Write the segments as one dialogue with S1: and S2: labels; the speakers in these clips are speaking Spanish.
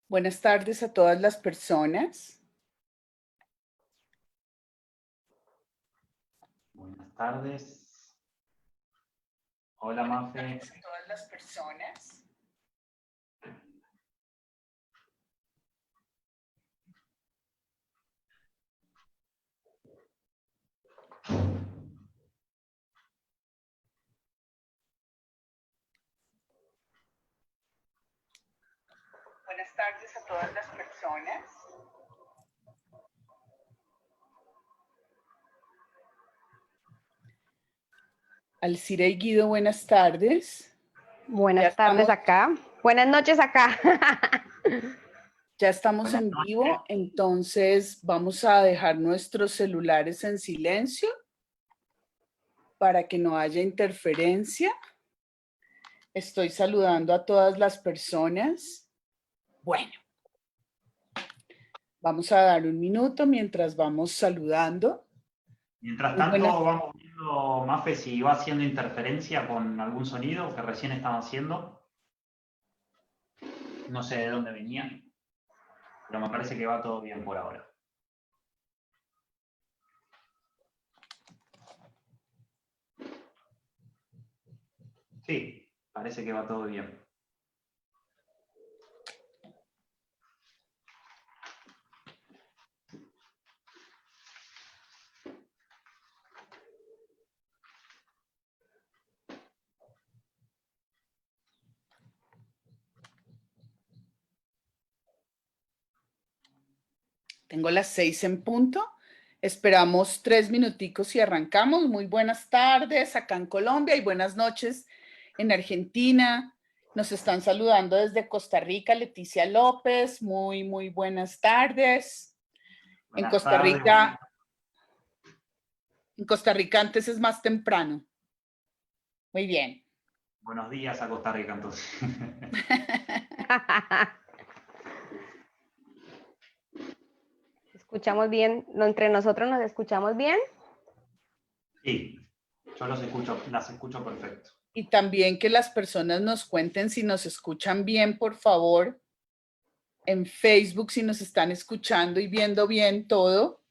S1: Buenas tardes a todas las personas.
S2: Buenas tardes. Hola, Mafe.
S1: Buenas tardes a todas las personas. Buenas tardes a todas las personas. Alcira y Guido, buenas tardes.
S3: Buenas tardes acá. Buenas noches acá.
S1: Ya estamos en vivo, entonces vamos a dejar nuestros celulares en silencio para que no haya interferencia. Estoy saludando a todas las personas. Bueno, vamos a dar un minuto mientras vamos saludando.
S2: Mientras tanto, vamos viendo, Mafe, si va haciendo interferencia con algún sonido que recién estaba haciendo. No sé de dónde venía, pero me parece que va todo bien por ahora. Sí, parece que va todo bien.
S1: Tengo las 6 en punto. Esperamos 3 minuticos y arrancamos. Muy buenas tardes acá en Colombia y buenas noches en Argentina. Nos están saludando desde Costa Rica, Leticia López. Muy buenas tardes. En Costa Rica antes es más temprano. Muy bien.
S2: Buenos días a Costa Rica, entonces.
S3: ¿Escuchamos bien? ¿Entre nosotros nos escuchamos bien?
S2: Sí, yo las escucho perfecto.
S1: Y también que las personas nos cuenten si nos escuchan bien, por favor, en Facebook, si nos están escuchando y viendo bien todo.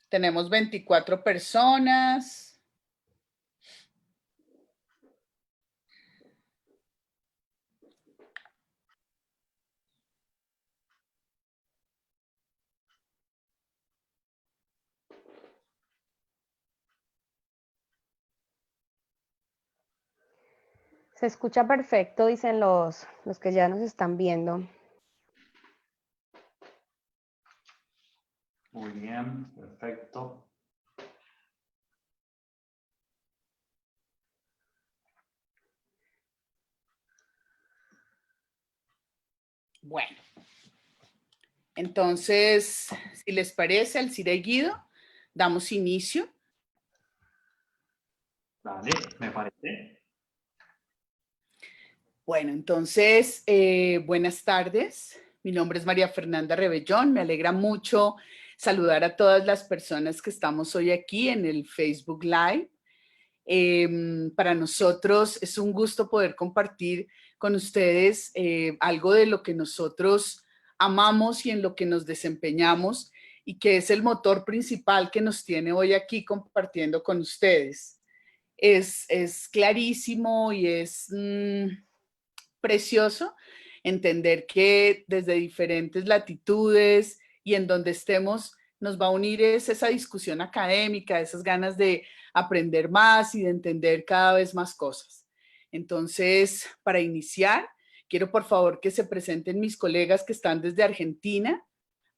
S1: Tenemos 24 personas.
S3: Se escucha perfecto, dicen los que ya nos están viendo.
S2: Muy bien, perfecto.
S1: Bueno, entonces, si les parece, Alcira y Guido, damos inicio.
S2: Vale, me parece.
S1: Bueno, entonces, buenas tardes. Mi nombre es María Fernanda Rebellón. Me alegra mucho saludar a todas las personas que estamos hoy aquí en el Facebook Live. Para nosotros es un gusto poder compartir con ustedes algo de lo que nosotros amamos y en lo que nos desempeñamos y que es el motor principal que nos tiene hoy aquí compartiendo con ustedes. Es clarísimo y es precioso entender que desde diferentes latitudes y en donde estemos nos va a unir esa discusión académica, esas ganas de aprender más y de entender cada vez más cosas. Entonces, para iniciar, quiero por favor que se presenten mis colegas que están desde Argentina,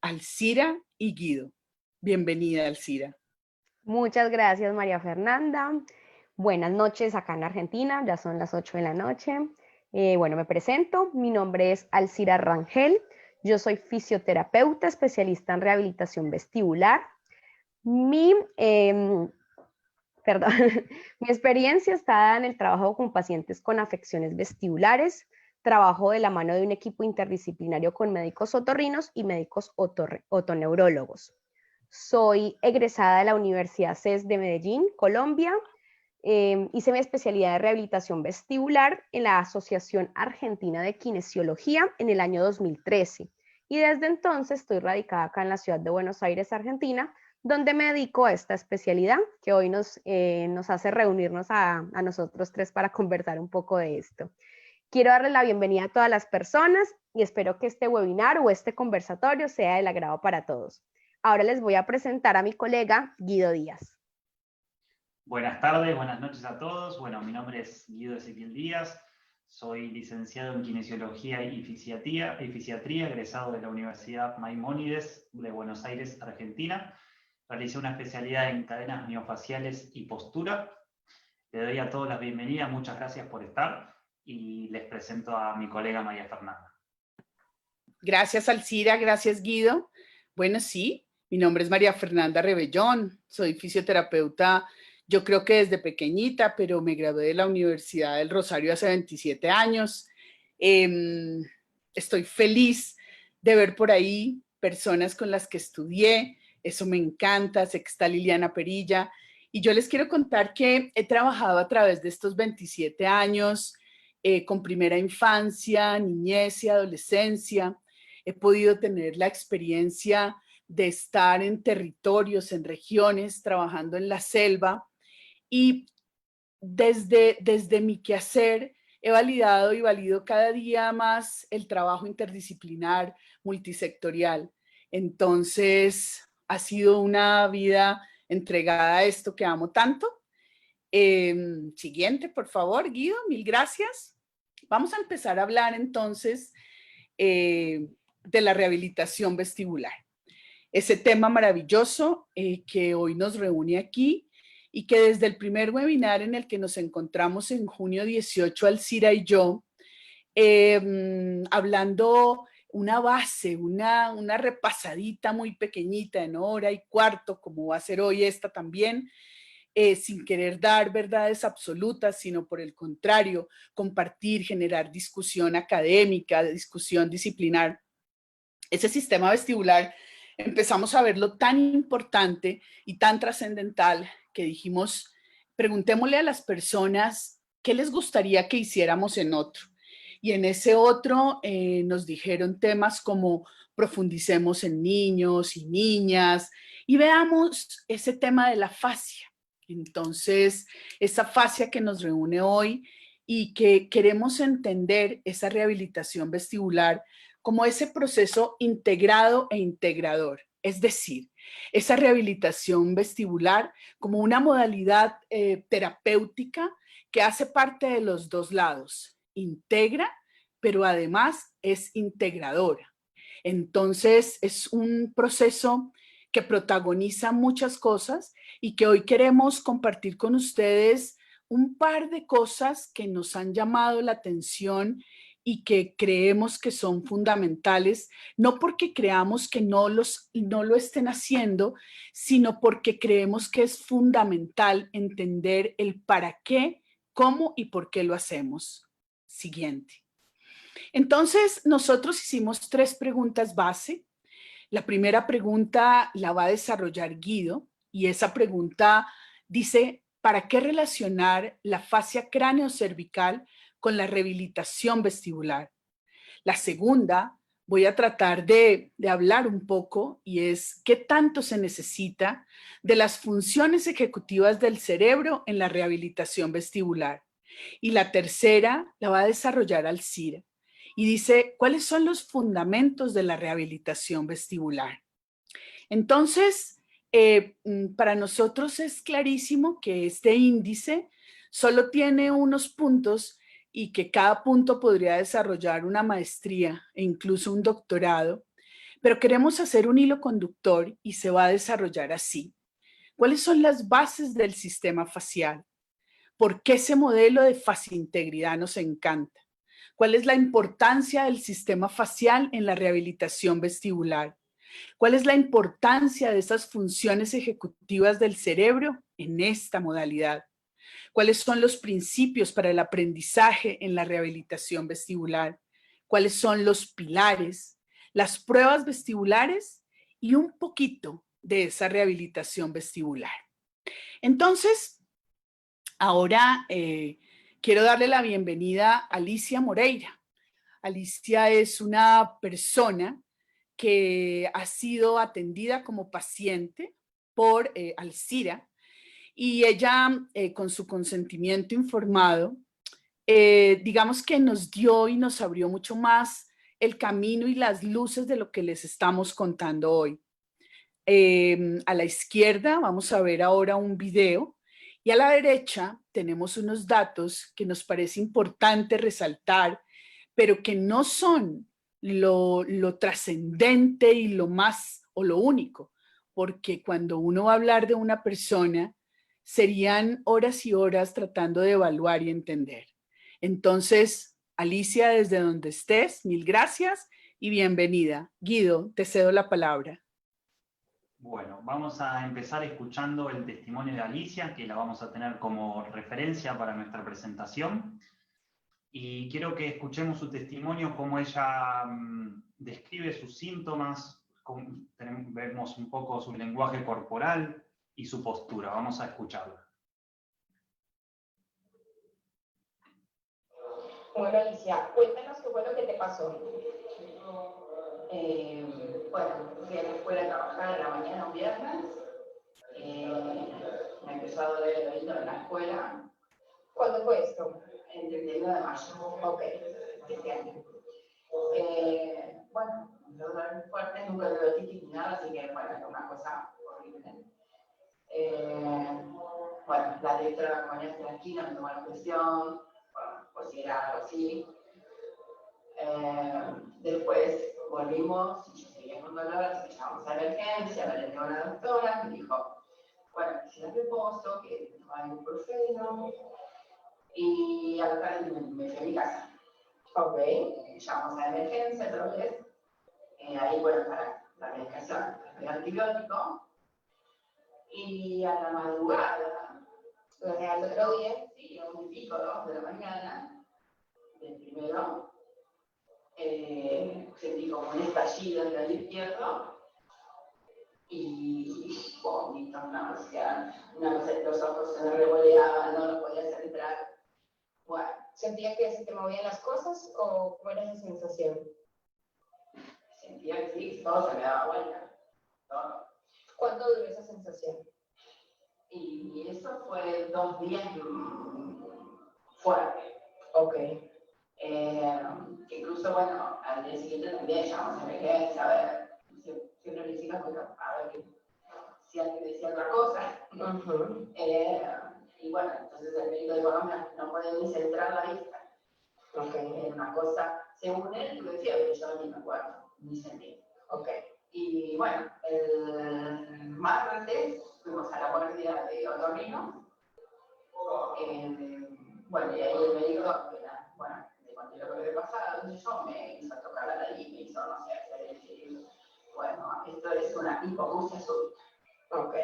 S1: Alcira y Guido. Bienvenida, Alcira.
S3: Muchas gracias, María Fernanda. Buenas noches acá en Argentina, ya son las 8 de la noche. Bueno, me presento, mi nombre es Alcira Rangel, yo soy fisioterapeuta especialista en rehabilitación vestibular. Mi experiencia está dada en el trabajo con pacientes con afecciones vestibulares, trabajo de la mano de un equipo interdisciplinario con médicos otorrinos y médicos otoneurólogos. Soy egresada de la Universidad CES de Medellín, Colombia. Hice mi especialidad de rehabilitación vestibular en la Asociación Argentina de Kinesiología en el año 2013 y desde entonces estoy radicada acá en la ciudad de Buenos Aires, Argentina, donde me dedico a esta especialidad que hoy nos hace reunirnos a nosotros tres para conversar un poco de esto. Quiero darle la bienvenida a todas las personas y espero que este webinar o este conversatorio sea del agrado para todos. Ahora les voy a presentar a mi colega Guido Díaz.
S2: Buenas tardes, buenas noches a todos. Bueno, mi nombre es Guido Ezequiel Díaz, soy licenciado en Kinesiología y Fisiatría, egresado de la Universidad Maimónides de Buenos Aires, Argentina. Realicé una especialidad en cadenas miofaciales y postura. Le doy a todos la bienvenida, muchas gracias por estar y les presento a mi colega María Fernanda.
S1: Gracias, Alcira, gracias, Guido. Bueno, sí, mi nombre es María Fernanda Rebellón, soy fisioterapeuta. Yo creo que desde pequeñita, pero me gradué de la Universidad del Rosario hace 27 años. Estoy feliz de ver por ahí personas con las que estudié. Eso me encanta. Sé que está Liliana Perilla. Y yo les quiero contar que he trabajado a través de estos 27 años con primera infancia, niñez y adolescencia. He podido tener la experiencia de estar en territorios, en regiones, trabajando en la selva. Y desde mi quehacer he validado y valido cada día más el trabajo interdisciplinar, multisectorial. Entonces, ha sido una vida entregada a esto que amo tanto. Siguiente, por favor, Guido, mil gracias. Vamos a empezar a hablar entonces de la rehabilitación vestibular. Ese tema maravilloso que hoy nos reúne aquí y que desde el primer webinar en el que nos encontramos en junio 18, Alcira y yo, hablando una base, una repasadita muy pequeñita en hora y cuarto, como va a ser hoy esta también, sin querer dar verdades absolutas, sino por el contrario, compartir, generar discusión académica, discusión disciplinar. Ese sistema vestibular empezamos a verlo tan importante y tan trascendental que dijimos, preguntémosle a las personas qué les gustaría que hiciéramos en otro. Y en ese otro nos dijeron temas como profundicemos en niños y niñas y veamos ese tema de la fascia. Entonces, esa fascia que nos reúne hoy y que queremos entender esa rehabilitación vestibular como ese proceso integrado e integrador, es decir, esa rehabilitación vestibular como una modalidad terapéutica que hace parte de los dos lados, integra, pero además es integradora. Entonces es un proceso que protagoniza muchas cosas y que hoy queremos compartir con ustedes un par de cosas que nos han llamado la atención y que creemos que son fundamentales, no porque creamos que no lo estén haciendo, sino porque creemos que es fundamental entender el para qué, cómo y por qué lo hacemos. Siguiente. Entonces, nosotros hicimos 3 preguntas base. La primera pregunta la va a desarrollar Guido y esa pregunta dice, ¿para qué relacionar la fascia cráneo-cervical con la rehabilitación vestibular? La segunda, voy a tratar de hablar un poco y es qué tanto se necesita de las funciones ejecutivas del cerebro en la rehabilitación vestibular. Y la tercera la va a desarrollar Alcira y dice, ¿cuáles son los fundamentos de la rehabilitación vestibular? Entonces, para nosotros es clarísimo que este índice solo tiene unos puntos y que cada punto podría desarrollar una maestría e incluso un doctorado, pero queremos hacer un hilo conductor y se va a desarrollar así. ¿Cuáles son las bases del sistema facial? ¿Por qué ese modelo de fascintegridad nos encanta? ¿Cuál es la importancia del sistema facial en la rehabilitación vestibular? ¿Cuál es la importancia de esas funciones ejecutivas del cerebro en esta modalidad? ¿Cuáles son los principios para el aprendizaje en la rehabilitación vestibular? ¿Cuáles son los pilares, las pruebas vestibulares y un poquito de esa rehabilitación vestibular? Entonces, Ahora quiero darle la bienvenida a Alicia Moreira. Alicia es una persona que ha sido atendida como paciente por Alcira y ella, con su consentimiento informado, digamos que nos dio y nos abrió mucho más el camino y las luces de lo que les estamos contando hoy. A la izquierda vamos a ver ahora un video y a la derecha tenemos unos datos que nos parece importante resaltar, pero que no son lo trascendente y lo más o lo único, porque cuando uno va a hablar de una persona, serían horas y horas tratando de evaluar y entender. Entonces, Alicia, desde donde estés, mil gracias y bienvenida. Guido, te cedo la palabra.
S2: Bueno, vamos a empezar escuchando el testimonio de Alicia, que la vamos a tener como referencia para nuestra presentación. Y quiero que escuchemos su testimonio, cómo ella describe sus síntomas, vemos un poco su lenguaje corporal y su postura. Vamos a escucharla.
S4: Bueno, Alicia, cuéntanos qué fue lo que te pasó.
S5: Bueno, fui a la escuela a trabajar en la mañana un viernes. Me empezó a doler el oído en la escuela.
S4: ¿Cuándo fue esto?
S5: El 31 de mayo.
S4: Ok.
S5: De este año. Bueno, me dolor muy fuerte, nunca tuve otitis ni nada, así que bueno, era una cosa horrible. Bueno, la directora de la comunidad de la esquina me tomó la presión, bueno, por si era algo así. Después volvimos y yo seguía con dolor, así que llamamos a emergencia, me atendió una doctora, me dijo, bueno, que si era reposo, que tomaba ibuprofeno, y a la tarde me fui a mi casa.
S4: Ok.
S5: Llamamos a emergencia otra vez, ahí bueno, para la medicación, el antibiótico, y a la madrugada,
S4: ¿Al otro día?
S5: sí, a 1:00, 2 de la mañana, del primero, sentí como un estallido en el oído izquierdo y vómitos, náuseas, los ojos se me revoleaban, no los podía centrar. Bueno,
S4: ¿Sentía que se te movían las cosas o cómo era esa sensación?
S5: sentía que sí, todo se me daba vuelta, todo.
S4: ¿Cuánto duró esa sensación?
S5: Y eso fue 2 días fuerte.
S4: Ok.
S5: Incluso, bueno, al día siguiente también llamamos a emergencia, a ver, siempre mis hijas, bueno, a ver si alguien decía otra cosa. Y bueno, entonces el médico dijo, no puede ni centrar la vista.
S4: Okay.
S5: Era una cosa, según él, lo decía, pero yo ni me acuerdo, ni sentí.
S4: Okay.
S5: Y bueno, el martes fuimos a la guardia de otorrino. Bueno, y ahí el médico, bueno, le conté lo que había pasado, yo me hizo tocar la nariz, me hizo, no sé, hacer el, bueno, esto es una hipoacusia súbita.
S4: Ok.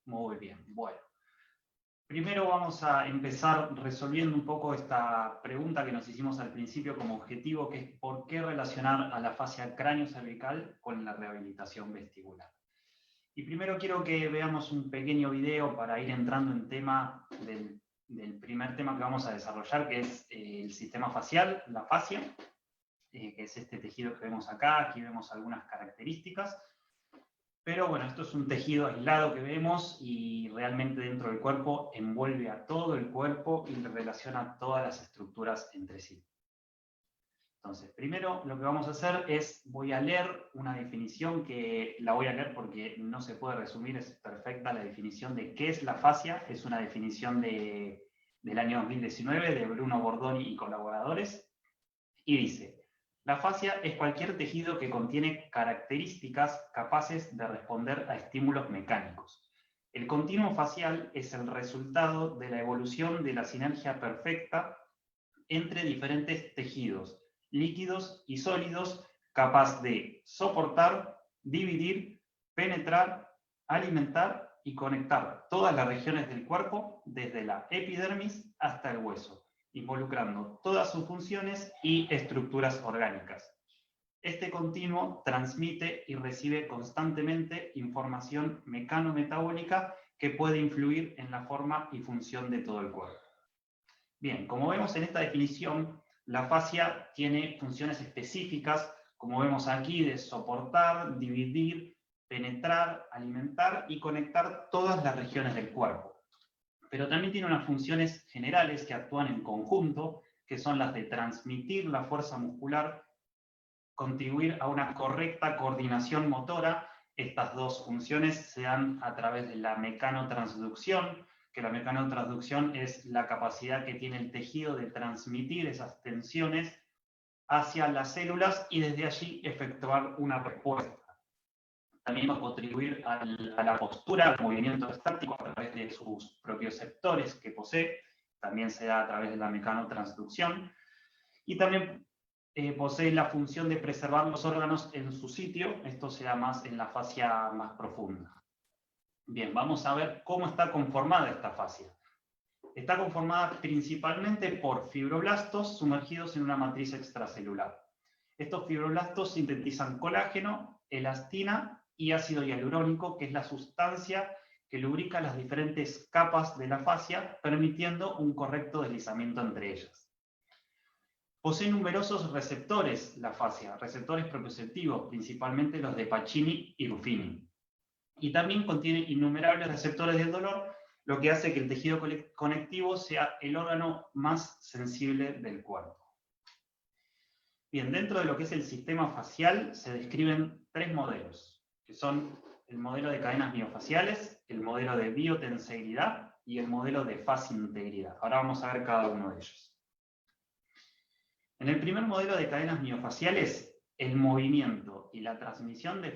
S2: Muy bien, bueno. Primero vamos a empezar resolviendo un poco esta pregunta que nos hicimos al principio como objetivo, que es ¿por qué relacionar a la fascia cráneo-cervical con la rehabilitación vestibular? Y primero quiero que veamos un pequeño video para ir entrando en tema del primer tema que vamos a desarrollar, que es el sistema facial, la fascia, que es este tejido que vemos acá. Aquí vemos algunas características. Pero bueno, esto es un tejido aislado que vemos y realmente dentro del cuerpo envuelve a todo el cuerpo y relaciona todas las estructuras entre sí. Entonces, primero lo que vamos a hacer es, voy a leer una definición que la voy a leer porque no se puede resumir, es perfecta la definición de qué es la fascia. Es una definición del año 2019 de Bruno Bordoni y colaboradores, y dice: la fascia es cualquier tejido que contiene características capaces de responder a estímulos mecánicos. El continuo facial es el resultado de la evolución de la sinergia perfecta entre diferentes tejidos, líquidos y sólidos, capaz de soportar, dividir, penetrar, alimentar y conectar todas las regiones del cuerpo, desde la epidermis hasta el hueso, involucrando todas sus funciones y estructuras orgánicas. Este continuo transmite y recibe constantemente información mecanometabólica que puede influir en la forma y función de todo el cuerpo. Bien, como vemos en esta definición, la fascia tiene funciones específicas, como vemos aquí, de soportar, dividir, penetrar, alimentar y conectar todas las regiones del cuerpo. Pero también tiene unas funciones generales que actúan en conjunto, que son las de transmitir la fuerza muscular, contribuir a una correcta coordinación motora. Estas dos funciones se dan a través de la mecanotransducción, que la mecanotransducción es la capacidad que tiene el tejido de transmitir esas tensiones hacia las células y desde allí efectuar una respuesta. También va a contribuir a la postura, al movimiento estático a través de sus propios sectores que posee, también se da a través de la mecanotransducción, y también posee la función de preservar los órganos en su sitio. Esto se da más en la fascia más profunda. Bien, vamos a ver cómo está conformada esta fascia. Está conformada principalmente por fibroblastos sumergidos en una matriz extracelular. Estos fibroblastos sintetizan colágeno, elastina y ácido hialurónico, que es la sustancia que lubrica las diferentes capas de la fascia, permitiendo un correcto deslizamiento entre ellas. Posee numerosos receptores la fascia, receptores propioceptivos, principalmente los de Pacini y Ruffini. Y también contiene innumerables receptores del dolor, lo que hace que el tejido conectivo sea el órgano más sensible del cuerpo. Bien, dentro de lo que es el sistema facial se describen tres modelos, que son el modelo de cadenas miofaciales, el modelo de biotensegridad y el modelo de fasintegridad. Ahora vamos a ver cada uno de ellos. En el primer modelo de cadenas miofaciales, el movimiento y la transmisión de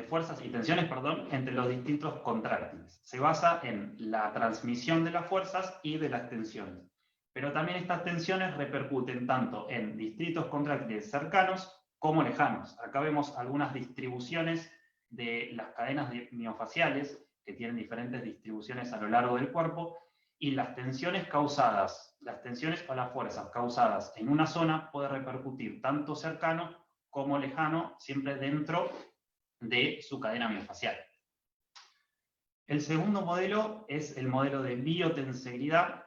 S2: fuerzas y tensiones, entre los distintos contráctiles. Se basa en la transmisión de las fuerzas y de las tensiones. Pero también estas tensiones repercuten tanto en distritos contráctiles cercanos como lejanos. Acá vemos algunas distribuciones de las cadenas miofaciales, que tienen diferentes distribuciones a lo largo del cuerpo, y las tensiones o las fuerzas causadas en una zona puede repercutir tanto cercano como lejano, siempre dentro de su cadena miofacial. El segundo modelo es el modelo de biotensegridad,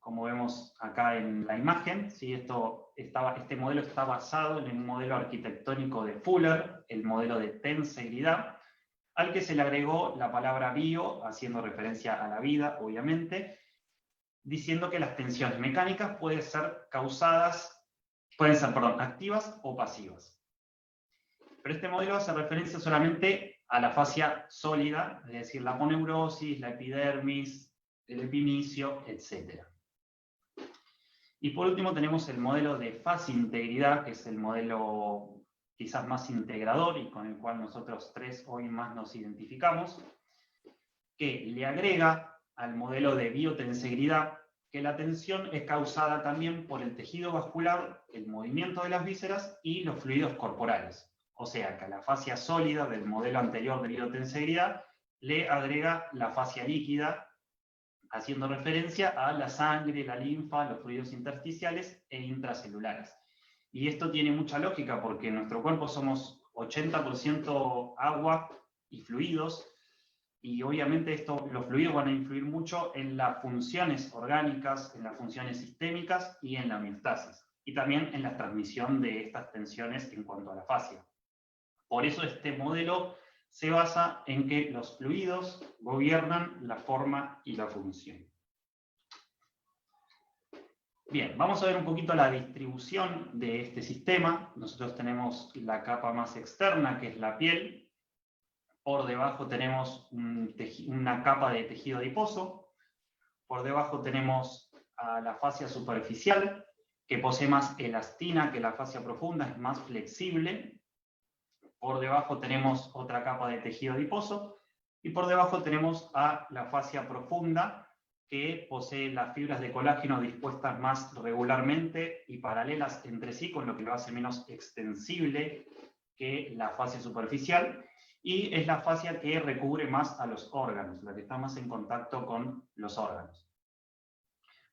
S2: como vemos acá en la imagen. ¿Sí? Este modelo está basado en el modelo arquitectónico de Fuller, el modelo de tensegridad, al que se le agregó la palabra bio, haciendo referencia a la vida, obviamente, diciendo que las tensiones mecánicas pueden ser activas o pasivas. Pero este modelo hace referencia solamente a la fascia sólida, es decir, la aponeurosis, la epidermis, el epimicio, etc. Y por último tenemos el modelo de fasintegridad, que es el modelo quizás más integrador y con el cual nosotros tres hoy más nos identificamos, que le agrega al modelo de biotensegridad que la tensión es causada también por el tejido vascular, el movimiento de las vísceras y los fluidos corporales. O sea que a la fascia sólida del modelo anterior de biotensegridad le agrega la fascia líquida, haciendo referencia a la sangre, la linfa, los fluidos intersticiales e intracelulares. Y esto tiene mucha lógica porque en nuestro cuerpo somos 80% agua y fluidos, y obviamente los fluidos van a influir mucho en las funciones orgánicas, en las funciones sistémicas y en la homeostasis, y también en la transmisión de estas tensiones en cuanto a la fascia. Por eso este modelo se basa en que los fluidos gobiernan la forma y la función. Bien, vamos a ver un poquito la distribución de este sistema. Nosotros tenemos la capa más externa, que es la piel. Por debajo tenemos una capa de tejido adiposo. Por debajo tenemos a la fascia superficial, que posee más elastina que la fascia profunda, es más flexible. Por debajo tenemos otra capa de tejido adiposo, y por debajo tenemos a la fascia profunda, que posee las fibras de colágeno dispuestas más regularmente y paralelas entre sí, con lo que lo hace menos extensible que la fascia superficial, y es la fascia que recubre más a los órganos, la que está más en contacto con los órganos.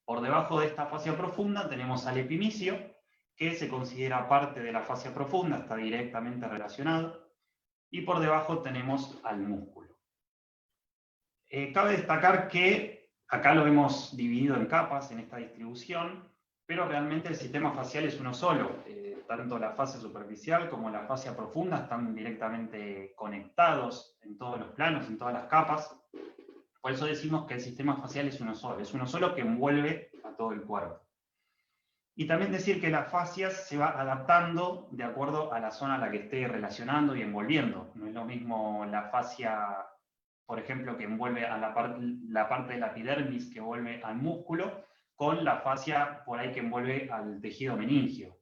S2: Por debajo de esta fascia profunda tenemos al epimicio, que se considera parte de la fascia profunda, está directamente relacionado, y por debajo tenemos al músculo. Cabe destacar que acá lo hemos dividido en capas en esta distribución, pero realmente el sistema facial es uno solo. Tanto la fascia superficial como la fascia profunda están directamente conectados en todos los planos, en todas las capas. Por eso decimos que el sistema facial es uno solo que envuelve a todo el cuerpo. Y también decir que la fascia se va adaptando de acuerdo a la zona a la que esté relacionando y envolviendo. No es lo mismo la fascia, por ejemplo, que envuelve a la parte de la epidermis que envuelve al músculo, con la fascia por ahí que envuelve al tejido meningio.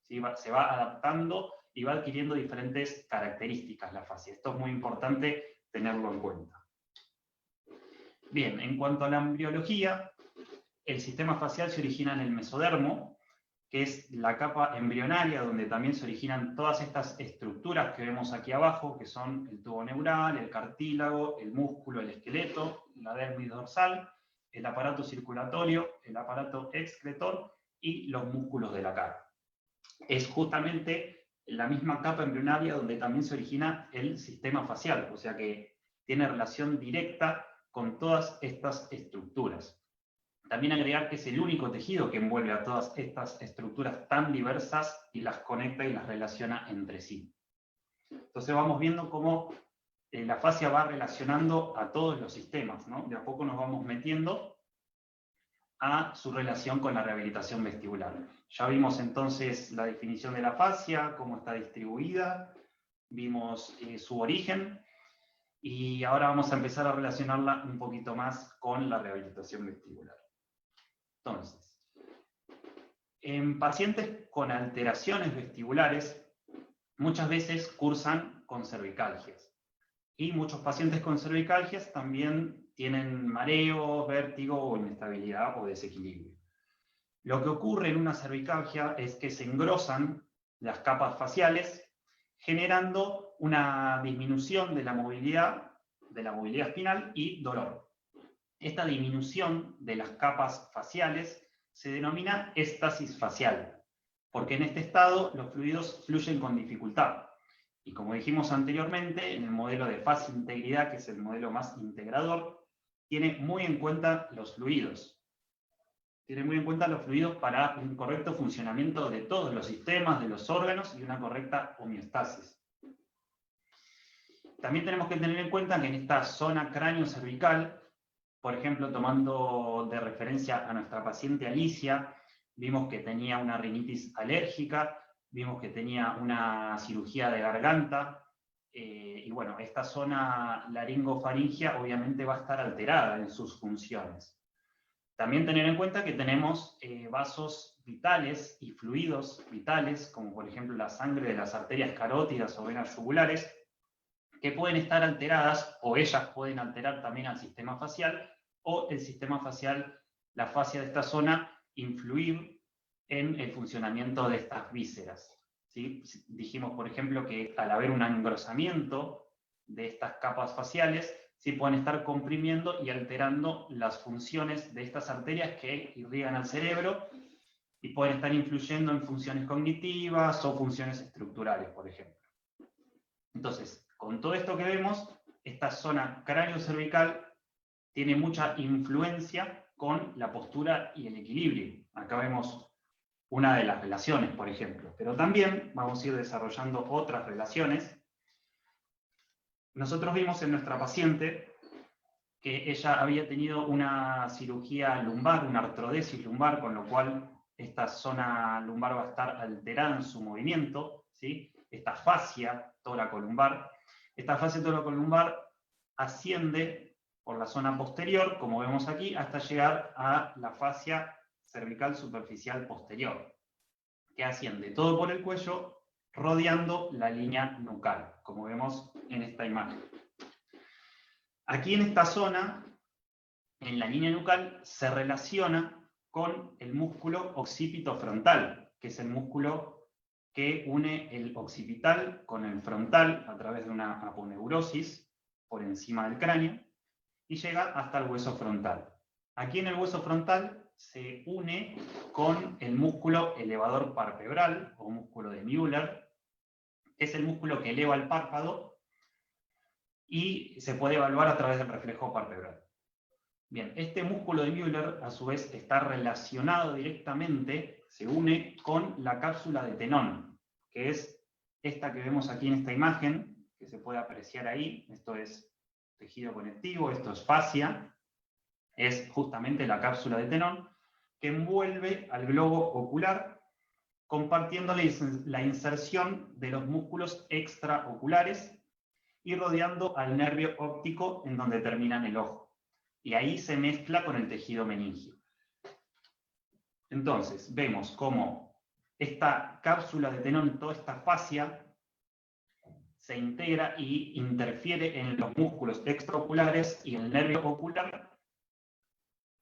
S2: ¿Sí? Se va adaptando y va adquiriendo diferentes características la fascia. Esto es muy importante tenerlo en cuenta. Bien, en cuanto a la embriología, el sistema facial se origina en el mesodermo, que es la capa embrionaria donde también se originan todas estas estructuras que vemos aquí abajo, que son el tubo neural, el cartílago, el músculo, el esqueleto, la dermis dorsal, el aparato circulatorio, el aparato excretor y los músculos de la cara. Es justamente la misma capa embrionaria donde también se origina el sistema facial, o sea que tiene relación directa con todas estas estructuras. También agregar que es el único tejido que envuelve a todas estas estructuras tan diversas y las conecta y las relaciona entre sí. Entonces vamos viendo cómo la fascia va relacionando a todos los sistemas, ¿no? De a poco nos vamos metiendo a su relación con la rehabilitación vestibular. Ya vimos entonces la definición de la fascia, cómo está distribuida, vimos su origen, y ahora vamos a empezar a relacionarla un poquito más con la rehabilitación vestibular. Entonces, en pacientes con alteraciones vestibulares, muchas veces cursan con cervicalgias. Y muchos pacientes con cervicalgias también tienen mareos, vértigo o inestabilidad o desequilibrio. Lo que ocurre en una cervicalgia es que se engrosan las capas faciales, generando una disminución de la movilidad espinal y dolor. Esta disminución de las capas faciales se denomina éstasis facial, porque en este estado los fluidos fluyen con dificultad. Y como dijimos anteriormente, en el modelo de fascia integridad, que es el modelo más integrador, tiene muy en cuenta los fluidos. Tiene muy en cuenta los fluidos para un correcto funcionamiento de todos los sistemas, de los órganos y una correcta homeostasis. También tenemos que tener en cuenta que en esta zona cráneo-cervical, por ejemplo, tomando de referencia a nuestra paciente Alicia, vimos que tenía una rinitis alérgica, vimos que tenía una cirugía de garganta, y bueno, esta zona laringofaringia obviamente va a estar alterada en sus funciones. También tener en cuenta que tenemos vasos vitales y fluidos vitales, como por ejemplo la sangre de las arterias carótidas o venas yugulares, que pueden estar alteradas, o ellas pueden alterar también al sistema facial, o el sistema facial, la fascia de esta zona, influir en el funcionamiento de estas vísceras. ¿Sí? Dijimos, por ejemplo, que al haber un engrosamiento de estas capas faciales, sí pueden estar comprimiendo y alterando las funciones de estas arterias que irrigan al cerebro y pueden estar influyendo en funciones cognitivas o funciones estructurales, por ejemplo. Entonces, con todo esto que vemos, esta zona cráneo-cervical tiene mucha influencia con la postura y el equilibrio. Acá vemos una de las relaciones, por ejemplo. Pero también vamos a ir desarrollando otras relaciones. Nosotros vimos en nuestra paciente que ella había tenido una cirugía lumbar, una artrodesis lumbar, con lo cual esta zona lumbar va a estar alterada en su movimiento, ¿sí? Esta fascia toracolumbar. Esta fascia toracolumbar asciende por la zona posterior, como vemos aquí, hasta llegar a la fascia cervical superficial posterior, que asciende todo por el cuello, rodeando la línea nucal, como vemos en esta imagen. Aquí en esta zona, en la línea nucal, se relaciona con el músculo occipito frontal, que es el músculo que une el occipital con el frontal a través de una aponeurosis por encima del cráneo, y llega hasta el hueso frontal. Aquí en el hueso frontal se une con el músculo elevador palpebral, o músculo de Müller, que es el músculo que eleva el párpado y se puede evaluar a través del reflejo palpebral. Bien, este músculo de Müller, a su vez, está relacionado directamente, se une con la cápsula de Tenón, que es esta que vemos aquí en esta imagen, que se puede apreciar ahí. Esto es tejido conectivo, esto es fascia, es justamente la cápsula de Tenón, que envuelve al globo ocular, compartiendo la inserción de los músculos extraoculares y rodeando al nervio óptico en donde termina el ojo. Y ahí se mezcla con el tejido meningio. Entonces, vemos cómo esta cápsula de Tenón, toda esta fascia, se integra y interfiere en los músculos extraoculares y el nervio ocular,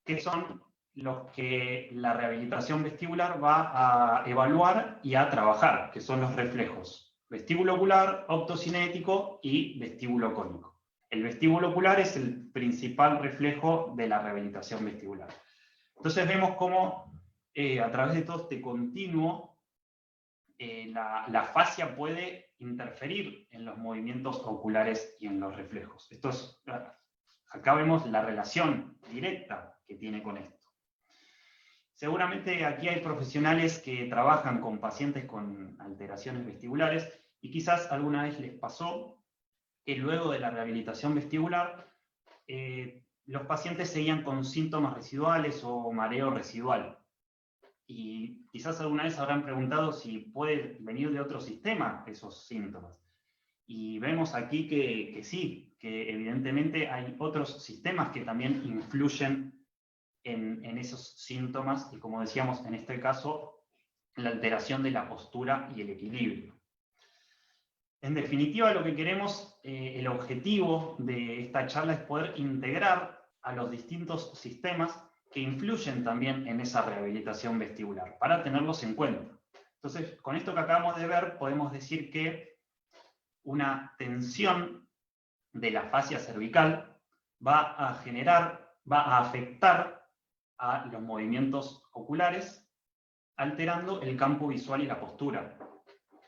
S2: que son los que la rehabilitación vestibular va a evaluar y a trabajar, que son los reflejos: vestíbulo ocular, optocinético y vestíbulo cónico. El vestíbulo ocular es el principal reflejo de la rehabilitación vestibular. Entonces vemos cómo a través de todo este continuo la fascia puede interferir en los movimientos oculares y en los reflejos. Acá vemos la relación directa que tiene con esto. Seguramente aquí hay profesionales que trabajan con pacientes con alteraciones vestibulares y quizás alguna vez les pasó que luego de la rehabilitación vestibular los pacientes seguían con síntomas residuales o mareo residual. Y quizás alguna vez habrán preguntado si puede venir de otro sistema esos síntomas. Y vemos aquí que sí, que evidentemente hay otros sistemas que también influyen en esos síntomas, y como decíamos, en este caso, la alteración de la postura y el equilibrio. En definitiva, lo que queremos, el objetivo de esta charla es poder integrar a los distintos sistemas que influyen también en esa rehabilitación vestibular, para tenerlos en cuenta. Entonces, con esto que acabamos de ver, podemos decir que una tensión de la fascia cervical va a afectar a los movimientos oculares, alterando el campo visual y la postura.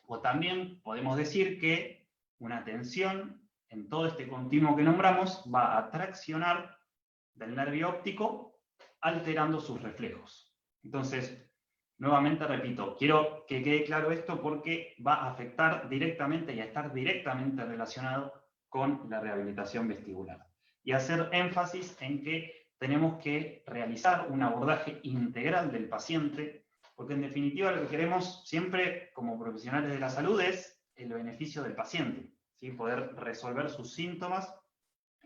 S2: O también podemos decir que una tensión en todo este continuo que nombramos va a traccionar del nervio óptico, alterando sus reflejos. Entonces, nuevamente repito, quiero que quede claro esto porque va a afectar directamente y a estar directamente relacionado con la rehabilitación vestibular. Y hacer énfasis en que tenemos que realizar un abordaje integral del paciente, porque en definitiva lo que queremos siempre como profesionales de la salud es el beneficio del paciente, ¿sí? Poder resolver sus síntomas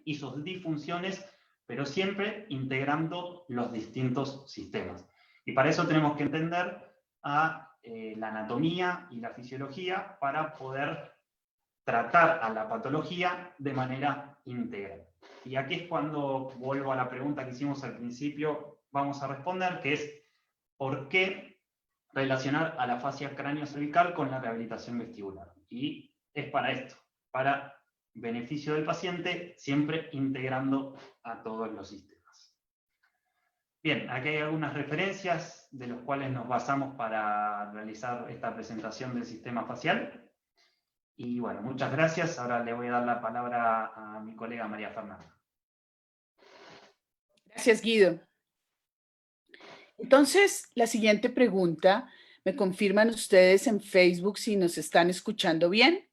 S2: y sus disfunciones, pero siempre integrando los distintos sistemas. Y para eso tenemos que entender a la anatomía y la fisiología para poder tratar a la patología de manera integral. Y aquí es cuando vuelvo a la pregunta que hicimos al principio, vamos a responder, que es ¿por qué relacionar a la fascia cráneo-cervical con la rehabilitación vestibular? Y es para esto, para beneficio del paciente, siempre integrando a todos los sistemas. Bien, aquí hay algunas referencias de las cuales nos basamos para realizar esta presentación del sistema facial. Y bueno, muchas gracias. Ahora le voy a dar la palabra a mi colega María Fernanda.
S1: Gracias, Guido. Entonces, la siguiente pregunta, ¿me confirman ustedes en Facebook si nos están escuchando bien?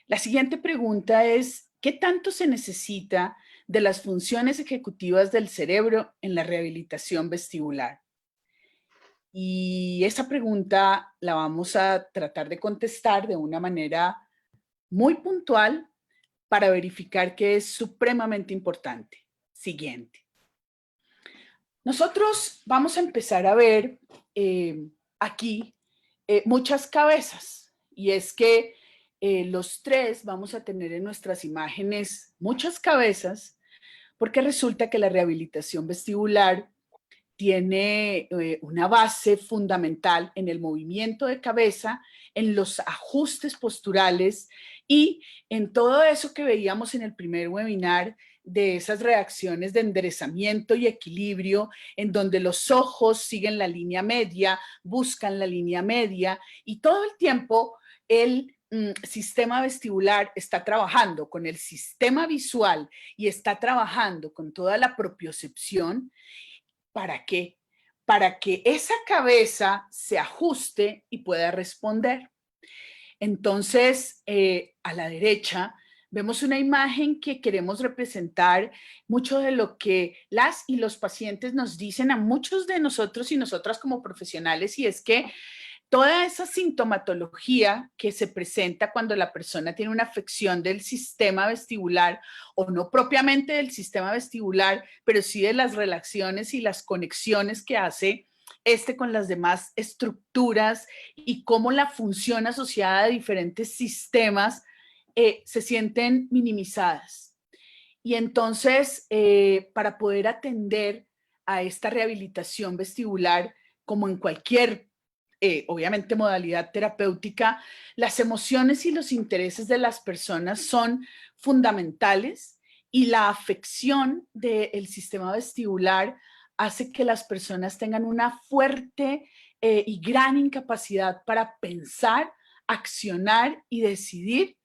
S1: La siguiente pregunta es, ¿qué tanto se necesita de las funciones ejecutivas del cerebro en la rehabilitación vestibular? Y esa pregunta la vamos a tratar de contestar de una manera muy puntual para verificar que es supremamente importante. Siguiente. Nosotros vamos a empezar a ver aquí muchas cabezas, y es que los tres vamos a tener en nuestras imágenes muchas cabezas, porque resulta que la rehabilitación vestibular tiene una base fundamental en el movimiento de cabeza, en los ajustes posturales y en todo eso que veíamos en el primer webinar, de esas reacciones de enderezamiento y equilibrio, en donde los ojos siguen la línea media, buscan la línea media, y todo el tiempo el sistema vestibular está trabajando con el sistema visual y está trabajando con toda la propiocepción, ¿para qué? Para que esa cabeza se ajuste y pueda responder. Entonces, a la derecha vemos una imagen que queremos representar mucho de lo que las y los pacientes nos dicen a muchos de nosotros y nosotras como profesionales, y es que toda esa sintomatología que se presenta cuando la persona tiene una afección del sistema vestibular, o no propiamente del sistema vestibular, pero sí de las relaciones y las conexiones que hace con las demás estructuras y cómo la función asociada a diferentes sistemas se sienten minimizadas. Y entonces, para poder atender a esta rehabilitación vestibular, como en cualquier obviamente modalidad terapéutica, las emociones y los intereses de las personas son fundamentales, y la afección del sistema vestibular hace que las personas tengan una fuerte y gran incapacidad para pensar, accionar y decidir,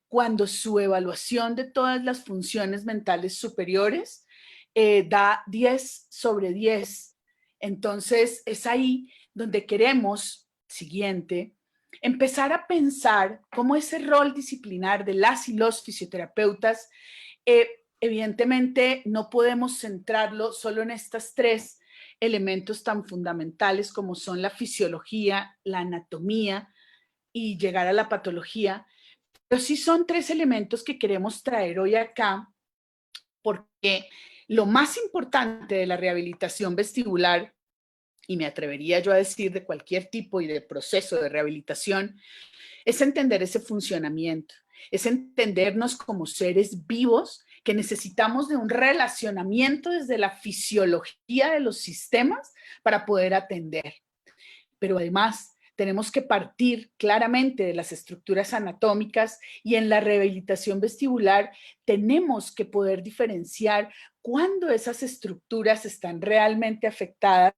S1: cuando su evaluación de todas las funciones mentales superiores da 10 sobre 10. Entonces es ahí donde queremos, siguiente, empezar a pensar cómo ese rol disciplinar de las y los fisioterapeutas, evidentemente no podemos centrarlo solo en estos tres elementos tan fundamentales como son la fisiología, la anatomía y llegar a la patología, pero sí son tres elementos que queremos traer hoy acá, porque lo más importante de la rehabilitación vestibular, y me atrevería yo a decir de cualquier tipo y de proceso de rehabilitación, es entender ese funcionamiento, es entendernos como seres vivos que necesitamos de un relacionamiento desde la fisiología de los sistemas para poder atender. Pero además tenemos que partir claramente de las estructuras anatómicas, y en la rehabilitación vestibular tenemos que poder diferenciar cuándo esas estructuras están realmente afectadas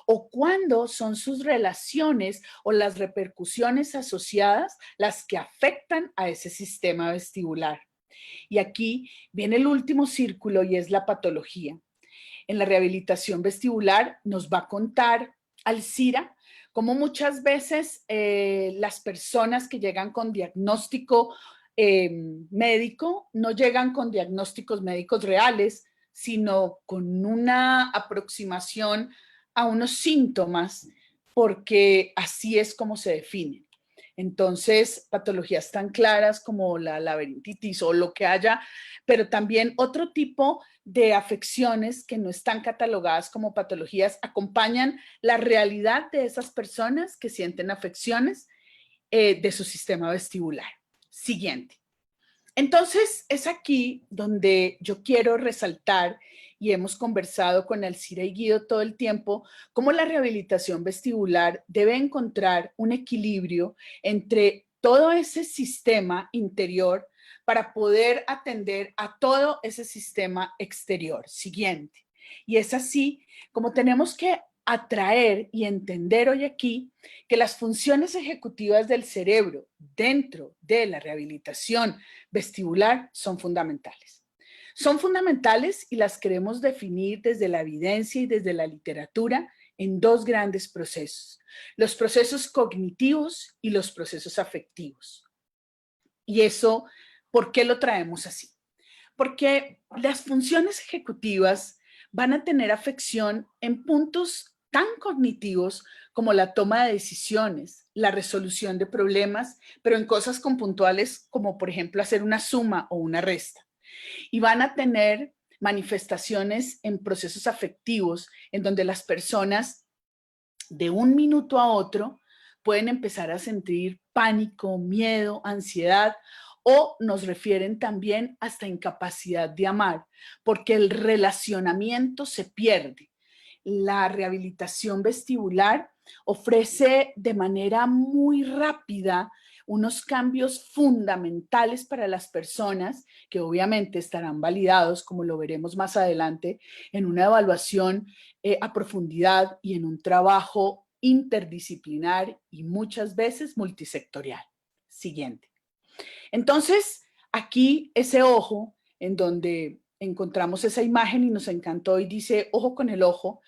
S1: o cuándo son sus relaciones o las repercusiones asociadas las que afectan a ese sistema vestibular. Y aquí viene el último círculo, y es la patología. En la rehabilitación vestibular nos va a contar Alcira cómo muchas veces las personas que llegan con diagnóstico médico no llegan con diagnósticos médicos reales, sino con una aproximación a unos síntomas, porque así es como se definen. Entonces, patologías tan claras como la laberintitis o lo que haya, pero también otro tipo de afecciones que no están catalogadas como patologías acompañan la realidad de esas personas que sienten afecciones de su sistema vestibular. Siguiente. Entonces, es aquí donde yo quiero resaltar, y hemos conversado con Alcira y Guido todo el tiempo, cómo la rehabilitación vestibular debe encontrar un equilibrio entre todo ese sistema interior para poder atender a todo ese sistema exterior. Siguiente. Y es así como tenemos que atraer y entender hoy aquí que las funciones ejecutivas del cerebro dentro de la rehabilitación vestibular son fundamentales. Son fundamentales, y las queremos definir desde la evidencia y desde la literatura en dos grandes procesos: los procesos cognitivos y los procesos afectivos. Y eso, ¿por qué lo traemos así? Porque las funciones ejecutivas van a tener afección en puntos tan cognitivos como la toma de decisiones, la resolución de problemas, pero en cosas con puntuales como por ejemplo hacer una suma o una resta. Y van a tener manifestaciones en procesos afectivos en donde las personas de un minuto a otro pueden empezar a sentir pánico, miedo, ansiedad, o nos refieren también hasta incapacidad de amar, porque el relacionamiento se pierde. La rehabilitación vestibular ofrece de manera muy rápida unos cambios fundamentales para las personas, que obviamente estarán validados, como lo veremos más adelante, en una evaluación a profundidad y en un trabajo interdisciplinar y muchas veces multisectorial. Siguiente. Entonces, aquí ese ojo, en donde encontramos esa imagen y nos encantó y dice ojo con el ojo,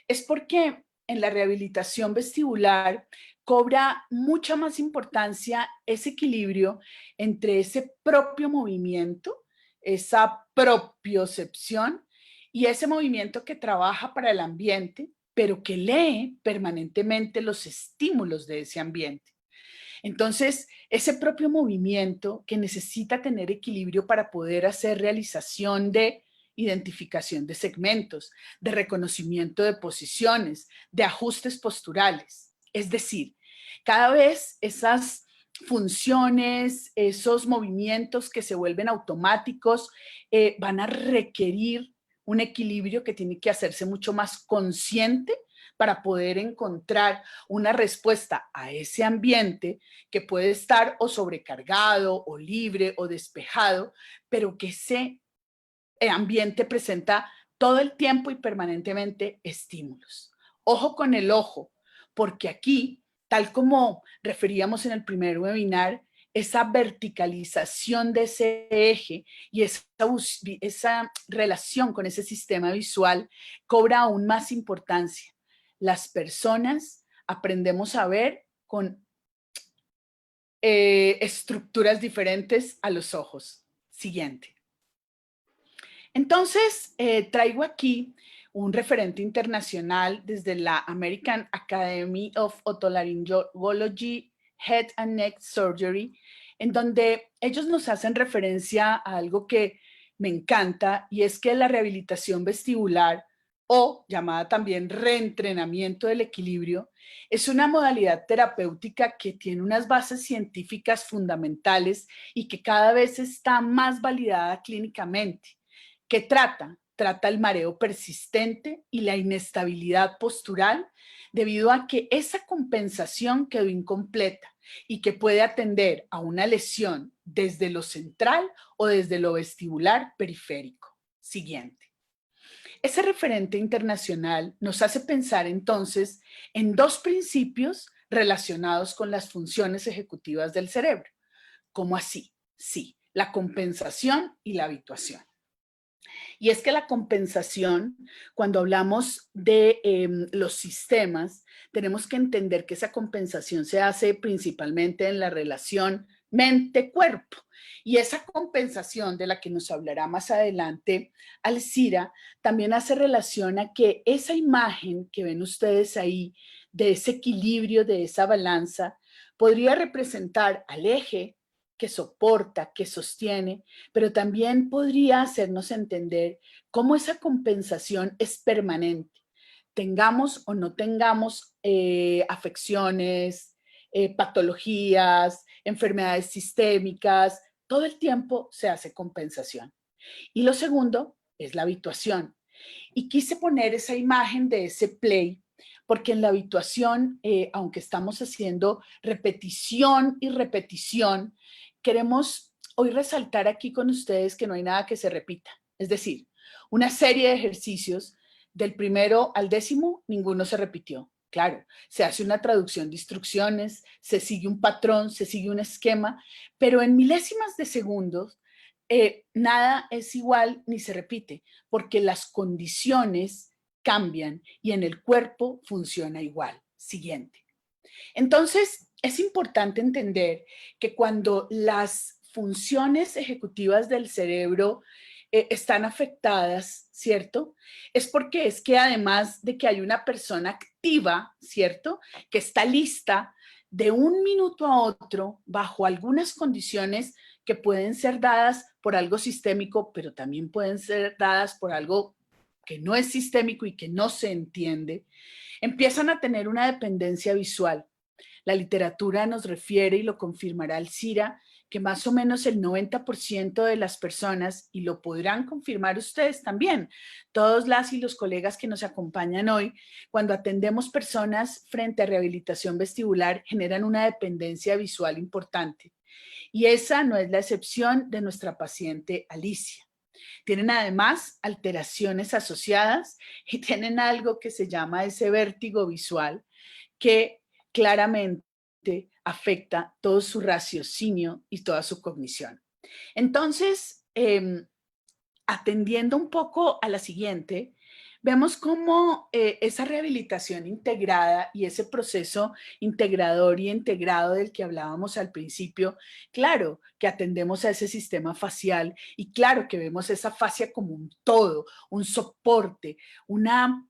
S1: es porque en la rehabilitación vestibular cobra mucha más importancia ese equilibrio entre ese propio movimiento, esa propiocepción y ese movimiento que trabaja para el ambiente, pero que lee permanentemente los estímulos de ese ambiente. Entonces, ese propio movimiento que necesita tener equilibrio para poder hacer realización de identificación de segmentos, de reconocimiento de posiciones, de ajustes posturales. Es decir, cada vez esas funciones, esos movimientos que se vuelven automáticos, van a requerir un equilibrio que tiene que hacerse mucho más consciente para poder encontrar una respuesta a ese ambiente que puede estar o sobrecargado o libre o despejado, pero que ese ambiente presenta todo el tiempo y permanentemente estímulos. Ojo con el ojo, porque aquí, tal como referíamos en el primer webinar, esa verticalización de ese eje y esa relación con ese sistema visual cobra aún más importancia. Las personas aprendemos a ver con estructuras diferentes a los ojos. Siguiente. Entonces, traigo aquí un referente internacional desde la American Academy of Otolaryngology, Head and Neck Surgery, en donde ellos nos hacen referencia a algo que me encanta, y es que la rehabilitación vestibular, o llamada también reentrenamiento del equilibrio, es una modalidad terapéutica que tiene unas bases científicas fundamentales y que cada vez está más validada clínicamente. ¿Qué trata? Trata el mareo persistente y la inestabilidad postural debido a que esa compensación quedó incompleta y que puede atender a una lesión desde lo central o desde lo vestibular periférico. Siguiente. Ese referente internacional nos hace pensar entonces en dos principios relacionados con las funciones ejecutivas del cerebro. ¿Cómo así? Sí, la compensación y la habituación. Y es que la compensación, cuando hablamos de los sistemas, tenemos que entender que esa compensación se hace principalmente en la relación mente-cuerpo. Y esa compensación de la que nos hablará más adelante Alcira, también hace relación a que esa imagen que ven ustedes ahí, de ese equilibrio, de esa balanza, podría representar al eje que soporta, que sostiene, pero también podría hacernos entender cómo esa compensación es permanente. Tengamos o no tengamos afecciones, patologías, enfermedades sistémicas, todo el tiempo se hace compensación. Y lo segundo es la habituación. Y quise poner esa imagen de ese play porque en la habituación, aunque estamos haciendo repetición y repetición, queremos hoy resaltar aquí con ustedes que no hay nada que se repita. Es decir, una serie de ejercicios del primero al 10º, ninguno se repitió. Claro, se hace una traducción de instrucciones, se sigue un patrón, se sigue un esquema, pero en milésimas de segundos nada es igual ni se repite, porque las condiciones cambian y en el cuerpo funciona igual. Siguiente. Entonces, es importante entender que cuando las funciones ejecutivas del cerebro están afectadas, ¿cierto? Es porque es que además de que hay una persona activa, ¿cierto? Que está lista de un minuto a otro bajo algunas condiciones que pueden ser dadas por algo sistémico, pero también pueden ser dadas por algo que no es sistémico y que no se entiende, empiezan a tener una dependencia visual. La literatura nos refiere, y lo confirmará Alcira, que más o menos el 90% de las personas, y lo podrán confirmar ustedes también, todos las y los colegas que nos acompañan hoy, cuando atendemos personas frente a rehabilitación vestibular, generan una dependencia visual importante. Y esa no es la excepción de nuestra paciente Alicia. Tienen además alteraciones asociadas y tienen algo que se llama ese vértigo visual, que claramente afecta todo su raciocinio y toda su cognición. Entonces, atendiendo un poco a la siguiente, vemos cómo esa rehabilitación integrada y ese proceso integrador y integrado del que hablábamos al principio, claro que atendemos a ese sistema facial y claro que vemos esa fascia como un todo, un soporte, una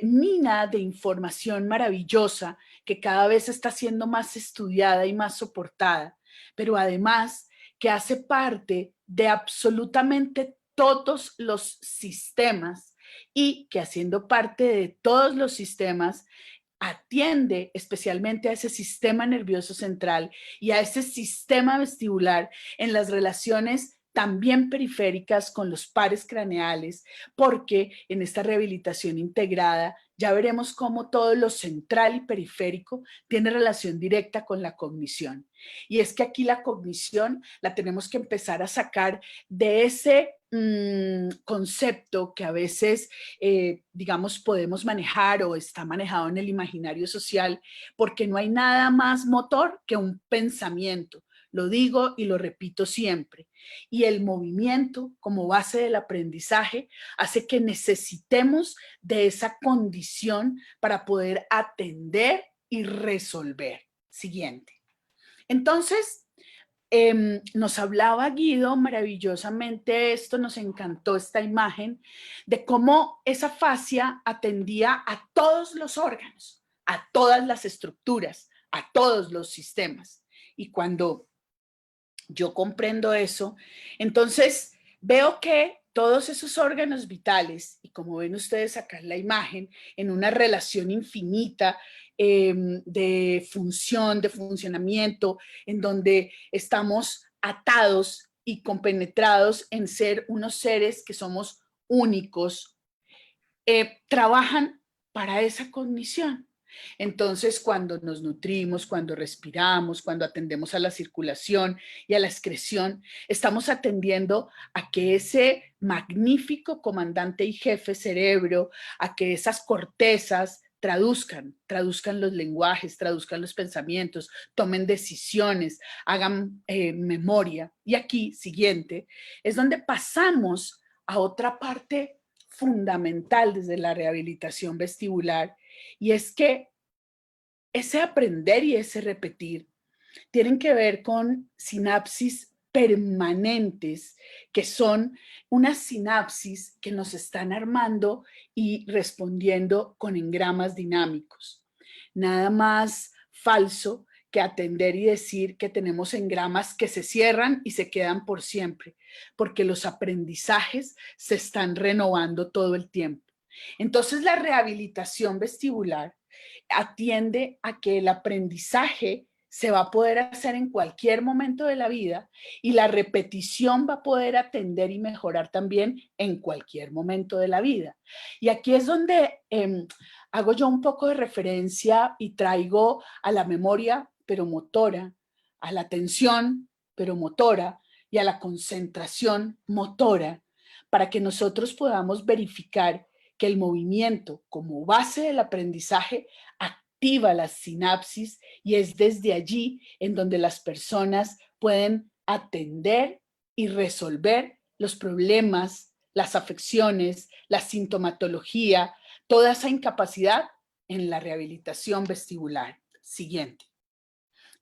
S1: mina de información maravillosa que cada vez está siendo más estudiada y más soportada, pero además que hace parte de absolutamente todos los sistemas y que haciendo parte de todos los sistemas atiende especialmente a ese sistema nervioso central y a ese sistema vestibular en las relaciones también periféricas con los pares craneales, porque en esta rehabilitación integrada ya veremos cómo todo lo central y periférico tiene relación directa con la cognición. Y es que aquí la cognición la tenemos que empezar a sacar de ese concepto que a veces, digamos, podemos manejar o está manejado en el imaginario social, porque no hay nada más motor que un pensamiento. Lo digo y lo repito siempre. Y el movimiento como base del aprendizaje hace que necesitemos de esa condición para poder atender y resolver. Siguiente. Entonces, nos hablaba Guido maravillosamente esto, nos encantó esta imagen de cómo esa fascia atendía a todos los órganos, a todas las estructuras, a todos los sistemas. Y cuando yo comprendo eso, entonces veo que todos esos órganos vitales, y como ven ustedes acá en la imagen, en una relación infinita de función, de funcionamiento, en donde estamos atados y compenetrados en ser unos seres que somos únicos, trabajan para esa cognición. Entonces, cuando nos nutrimos, cuando respiramos, cuando atendemos a la circulación y a la excreción, estamos atendiendo a que ese magnífico comandante y jefe cerebro, a que esas cortezas traduzcan los lenguajes, traduzcan los pensamientos, tomen decisiones, hagan memoria. Y aquí, siguiente, es donde pasamos a otra parte fundamental desde la rehabilitación vestibular, y es que ese aprender y ese repetir tienen que ver con sinapsis permanentes, que son unas sinapsis que nos están armando y respondiendo con engramas dinámicos. Nada más falso que atender y decir que tenemos engramas que se cierran y se quedan por siempre, porque los aprendizajes se están renovando todo el tiempo. Entonces, la rehabilitación vestibular atiende a que el aprendizaje se va a poder hacer en cualquier momento de la vida y la repetición va a poder atender y mejorar también en cualquier momento de la vida. Y aquí es donde hago yo un poco de referencia y traigo a la memoria, pero motora, a la atención, pero motora, y a la concentración motora, para que nosotros podamos verificar que el movimiento como base del aprendizaje activa las sinapsis y es desde allí en donde las personas pueden atender y resolver los problemas, las afecciones, la sintomatología, toda esa incapacidad en la rehabilitación vestibular. Siguiente.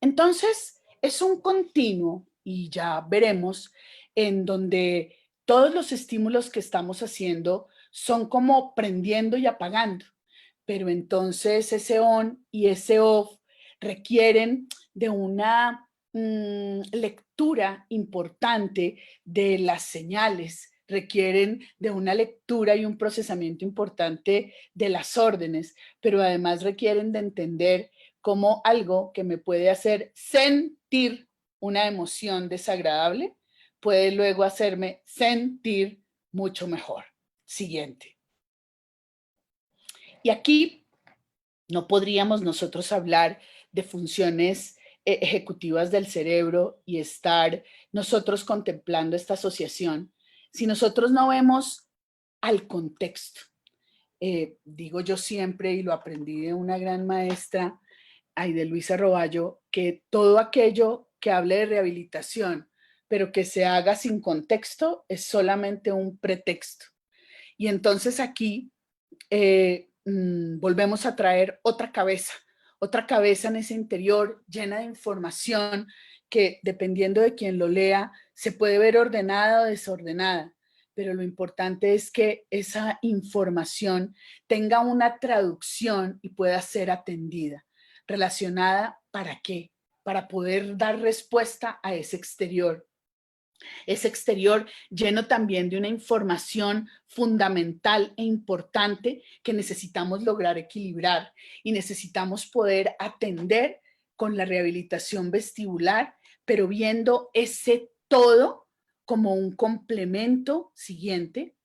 S1: Entonces, es un continuo y ya veremos en donde todos los estímulos que estamos haciendo son como prendiendo y apagando, pero entonces ese on y ese off requieren de una lectura importante de las señales, requieren de una lectura y un procesamiento importante de las órdenes, pero además requieren de entender cómo algo que me puede hacer sentir una emoción desagradable puede luego hacerme sentir mucho mejor. Siguiente. Y aquí no podríamos nosotros hablar de funciones ejecutivas del cerebro y estar nosotros contemplando esta asociación si nosotros no vemos al contexto. Digo yo siempre, y lo aprendí de una gran maestra, de Luisa Roballo, que todo aquello que hable de rehabilitación, pero que se haga sin contexto, es solamente un pretexto. Y entonces aquí volvemos a traer otra cabeza en ese interior llena de información que, dependiendo de quien lo lea, se puede ver ordenada o desordenada, pero lo importante es que esa información tenga una traducción y pueda ser atendida. ¿Relacionada para qué? Para poder dar respuesta a ese exterior lleno también de una información fundamental e importante que necesitamos lograr equilibrar y necesitamos poder atender con la rehabilitación vestibular, pero viendo ese todo como un complemento siguiente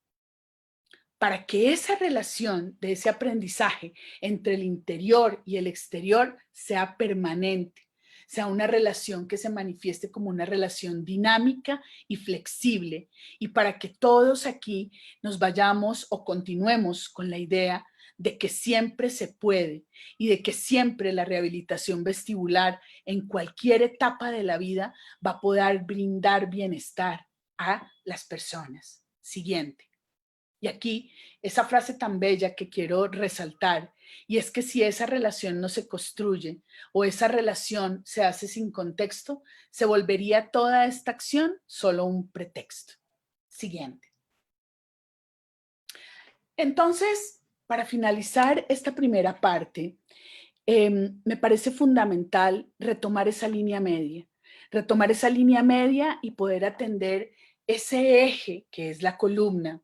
S1: para que esa relación de ese aprendizaje entre el interior y el exterior sea permanente, sea una relación que se manifieste como una relación dinámica y flexible, y para que todos aquí nos vayamos o continuemos con la idea de que siempre se puede y de que siempre la rehabilitación vestibular en cualquier etapa de la vida va a poder brindar bienestar a las personas. Siguiente. Y aquí, esa frase tan bella que quiero resaltar, y es que si esa relación no se construye o esa relación se hace sin contexto, se volvería toda esta acción solo un pretexto. Siguiente. Entonces, para finalizar esta primera parte, me parece fundamental retomar esa línea media y poder atender ese eje que es la columna,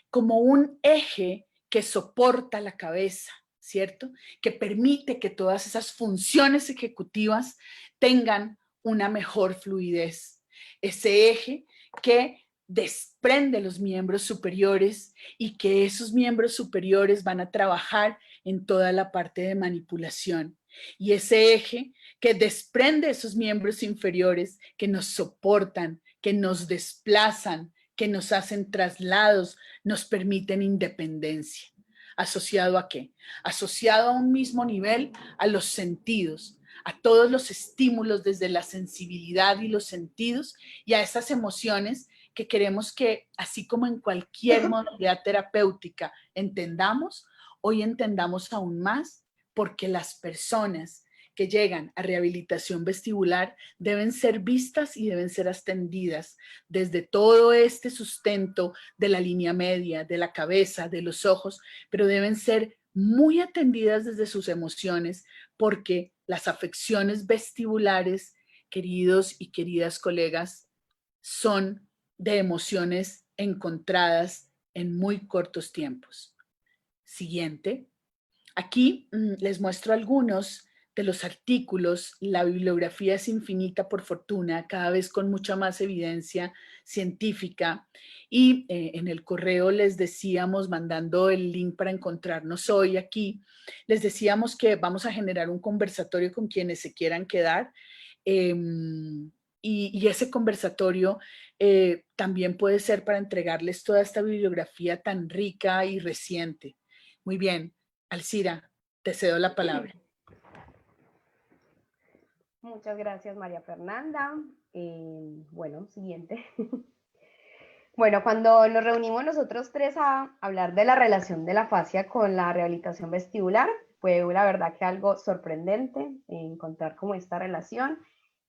S1: como un eje que soporta la cabeza, ¿cierto? Que permite que todas esas funciones ejecutivas tengan una mejor fluidez. Ese eje que desprende los miembros superiores y que esos miembros superiores van a trabajar en toda la parte de manipulación. Y ese eje que desprende esos miembros inferiores que nos soportan, que nos desplazan, que nos hacen traslados, nos permiten independencia. ¿Asociado a qué? Asociado a un mismo nivel a los sentidos, a todos los estímulos desde la sensibilidad y los sentidos y a esas emociones que queremos que, así como en cualquier modalidad terapéutica entendamos, hoy entendamos aún más, porque las personas que llegan a rehabilitación vestibular deben ser vistas y deben ser atendidas desde todo este sustento de la línea media, de la cabeza, de los ojos, pero deben ser muy atendidas desde sus emociones, porque las afecciones vestibulares, queridos y queridas colegas, son de emociones encontradas en muy cortos tiempos. Siguiente. Aquí les muestro algunos de los artículos. La bibliografía es infinita, por fortuna, cada vez con mucha más evidencia científica. Y en el correo les decíamos, mandando el link para encontrarnos hoy aquí, les decíamos que vamos a generar un conversatorio con quienes se quieran quedar. Y ese conversatorio también puede ser para entregarles toda esta bibliografía tan rica y reciente. Muy bien. Alcira, te cedo la palabra.
S3: Muchas gracias, María Fernanda. Bueno, siguiente. Bueno, cuando nos reunimos nosotros tres a hablar de la relación de la fascia con la rehabilitación vestibular, fue la verdad que algo sorprendente encontrar como esta relación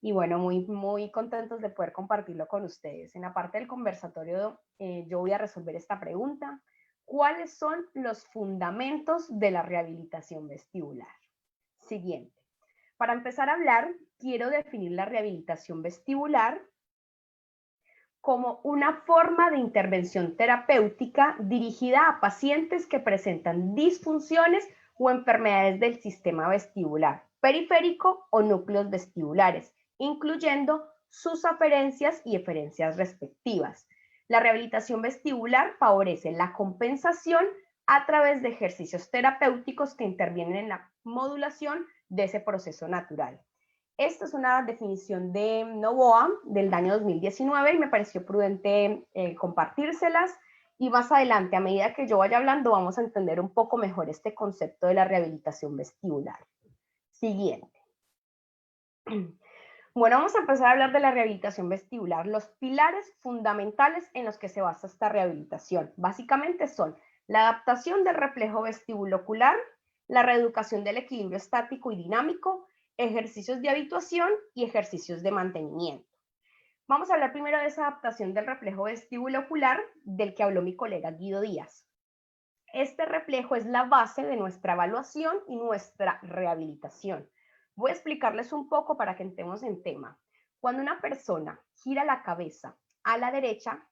S3: y bueno, muy contentos de poder compartirlo con ustedes. En la parte del conversatorio yo voy a resolver esta pregunta. ¿Cuáles son los fundamentos de la rehabilitación vestibular? Siguiente. Para empezar a hablar, quiero definir la rehabilitación vestibular como una forma de intervención terapéutica dirigida a pacientes que presentan disfunciones o enfermedades del sistema vestibular, periférico o núcleos vestibulares, incluyendo sus aferencias y eferencias respectivas. La rehabilitación vestibular favorece la compensación a través de ejercicios terapéuticos que intervienen en la modulación de ese proceso natural. Esta es una definición de Novoa del año 2019 y me pareció prudente compartírselas. Y más adelante, a medida que yo vaya hablando, vamos a entender un poco mejor este concepto de la rehabilitación vestibular. Siguiente. Bueno, vamos a empezar a hablar de la rehabilitación vestibular. Los pilares fundamentales en los que se basa esta rehabilitación básicamente son la adaptación del reflejo vestibulocular, la reeducación del equilibrio estático y dinámico, ejercicios de habituación y ejercicios de mantenimiento. Vamos a hablar primero de esa adaptación del reflejo vestibulocular del que habló mi colega Guido Díaz. Este reflejo es la base de nuestra evaluación y nuestra rehabilitación. Voy a explicarles un poco para que entremos en tema. Cuando una persona gira la cabeza a la derecha,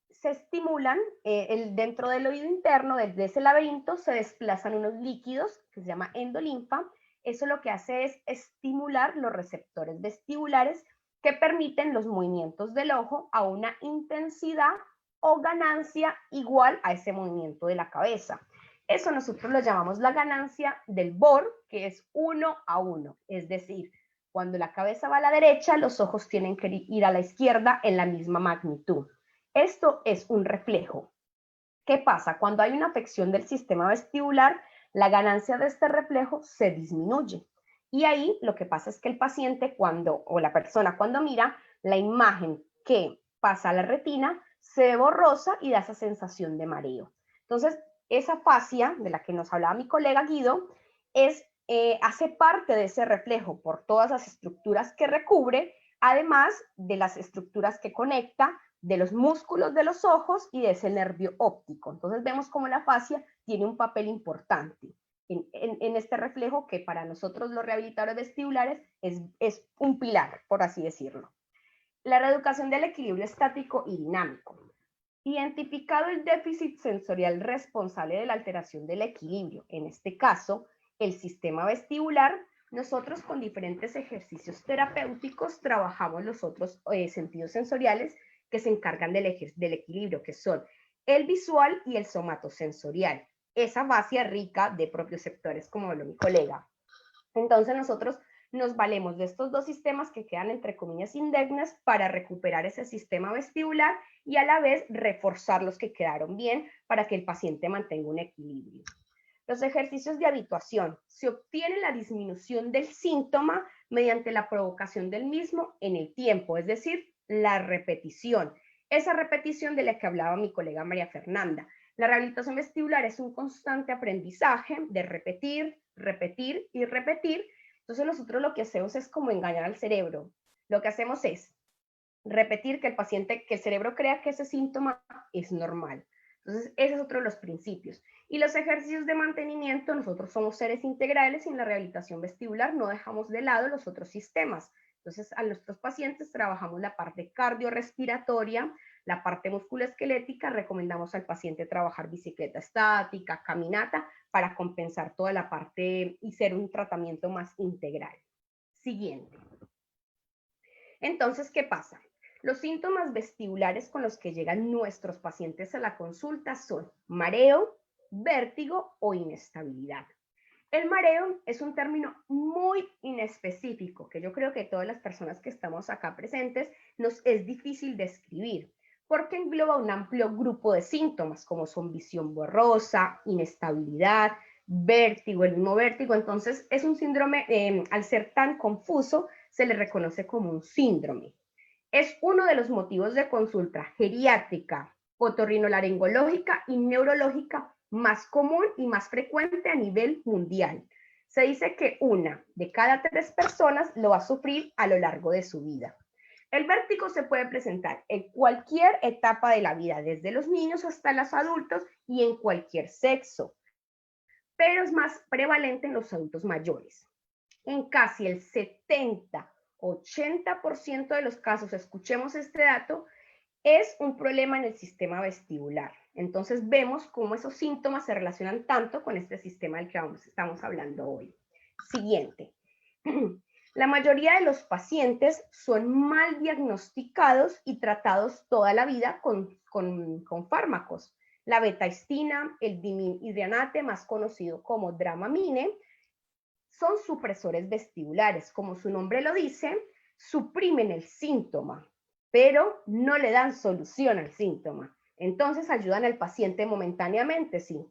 S3: se estimulan, dentro del oído interno, desde ese laberinto, se desplazan unos líquidos que se llama endolinfa. Eso lo que hace es estimular los receptores vestibulares que permiten los movimientos del ojo a una intensidad o ganancia igual a ese movimiento de la cabeza. Eso nosotros lo llamamos la ganancia del BOR, que es 1 a 1. Es decir, cuando la cabeza va a la derecha, los ojos tienen que ir a la izquierda en la misma magnitud. Esto es un reflejo. ¿Qué pasa? Cuando hay una afección del sistema vestibular, la ganancia de este reflejo se disminuye. Y ahí lo que pasa es que el paciente o la persona cuando mira, la imagen que pasa a la retina se ve borrosa y da esa sensación de mareo. Entonces, esa fascia de la que nos hablaba mi colega Guido hace parte de ese reflejo por todas las estructuras que recubre, además de las estructuras que conecta, de los músculos de los ojos y de ese nervio óptico. Entonces vemos cómo la fascia tiene un papel importante en este reflejo que para nosotros los rehabilitadores vestibulares es un pilar, por así decirlo. La reeducación del equilibrio estático y dinámico. Identificado el déficit sensorial responsable de la alteración del equilibrio, en este caso, el sistema vestibular, nosotros con diferentes ejercicios terapéuticos trabajamos los otros sentidos sensoriales que se encargan del equilibrio, que son el visual y el somatosensorial. Esa fascia rica de propioceptores, como habló mi colega. Entonces nosotros nos valemos de estos dos sistemas que quedan entre comillas indemnes para recuperar ese sistema vestibular y a la vez reforzar los que quedaron bien para que el paciente mantenga un equilibrio. Los ejercicios de habituación. Se obtiene la disminución del síntoma mediante la provocación del mismo en el tiempo, es decir, la repetición. Esa repetición de la que hablaba mi colega María Fernanda. La rehabilitación vestibular es un constante aprendizaje de repetir, repetir y repetir. Entonces nosotros lo que hacemos es como engañar al cerebro. Lo que hacemos es repetir que el cerebro crea que ese síntoma es normal. Entonces ese es otro de los principios. Y los ejercicios de mantenimiento, nosotros somos seres integrales y en la rehabilitación vestibular no dejamos de lado los otros sistemas. Entonces a nuestros pacientes trabajamos la parte cardiorrespiratoria, la parte musculoesquelética, recomendamos al paciente trabajar bicicleta estática, caminata, para compensar toda la parte y ser un tratamiento más integral. Siguiente. Entonces, ¿qué pasa? Los síntomas vestibulares con los que llegan nuestros pacientes a la consulta son mareo, vértigo o inestabilidad. El mareo es un término muy inespecífico que yo creo que todas las personas que estamos acá presentes nos es difícil describir porque engloba un amplio grupo de síntomas como son visión borrosa, inestabilidad, vértigo, el mismo vértigo. Entonces es un síndrome, al ser tan confuso, se le reconoce como un síndrome. Es uno de los motivos de consulta geriátrica, otorrinolaringológica y neurológica más común y más frecuente a nivel mundial. Se dice que 1 de cada 3 personas lo va a sufrir a lo largo de su vida. El vértigo se puede presentar en cualquier etapa de la vida, desde los niños hasta los adultos y en cualquier sexo, pero es más prevalente en los adultos mayores. En casi el 70-80% de los casos, escuchemos este dato, es un problema en el sistema vestibular. Entonces vemos cómo esos síntomas se relacionan tanto con este sistema del que estamos hablando hoy. Siguiente. La mayoría de los pacientes son mal diagnosticados y tratados toda la vida con fármacos. La betahistina, el dimidrianate, más conocido como Dramamine, son supresores vestibulares. Como su nombre lo dice, suprimen el síntoma, pero no le dan solución al síntoma. Entonces ayudan al paciente momentáneamente, sí,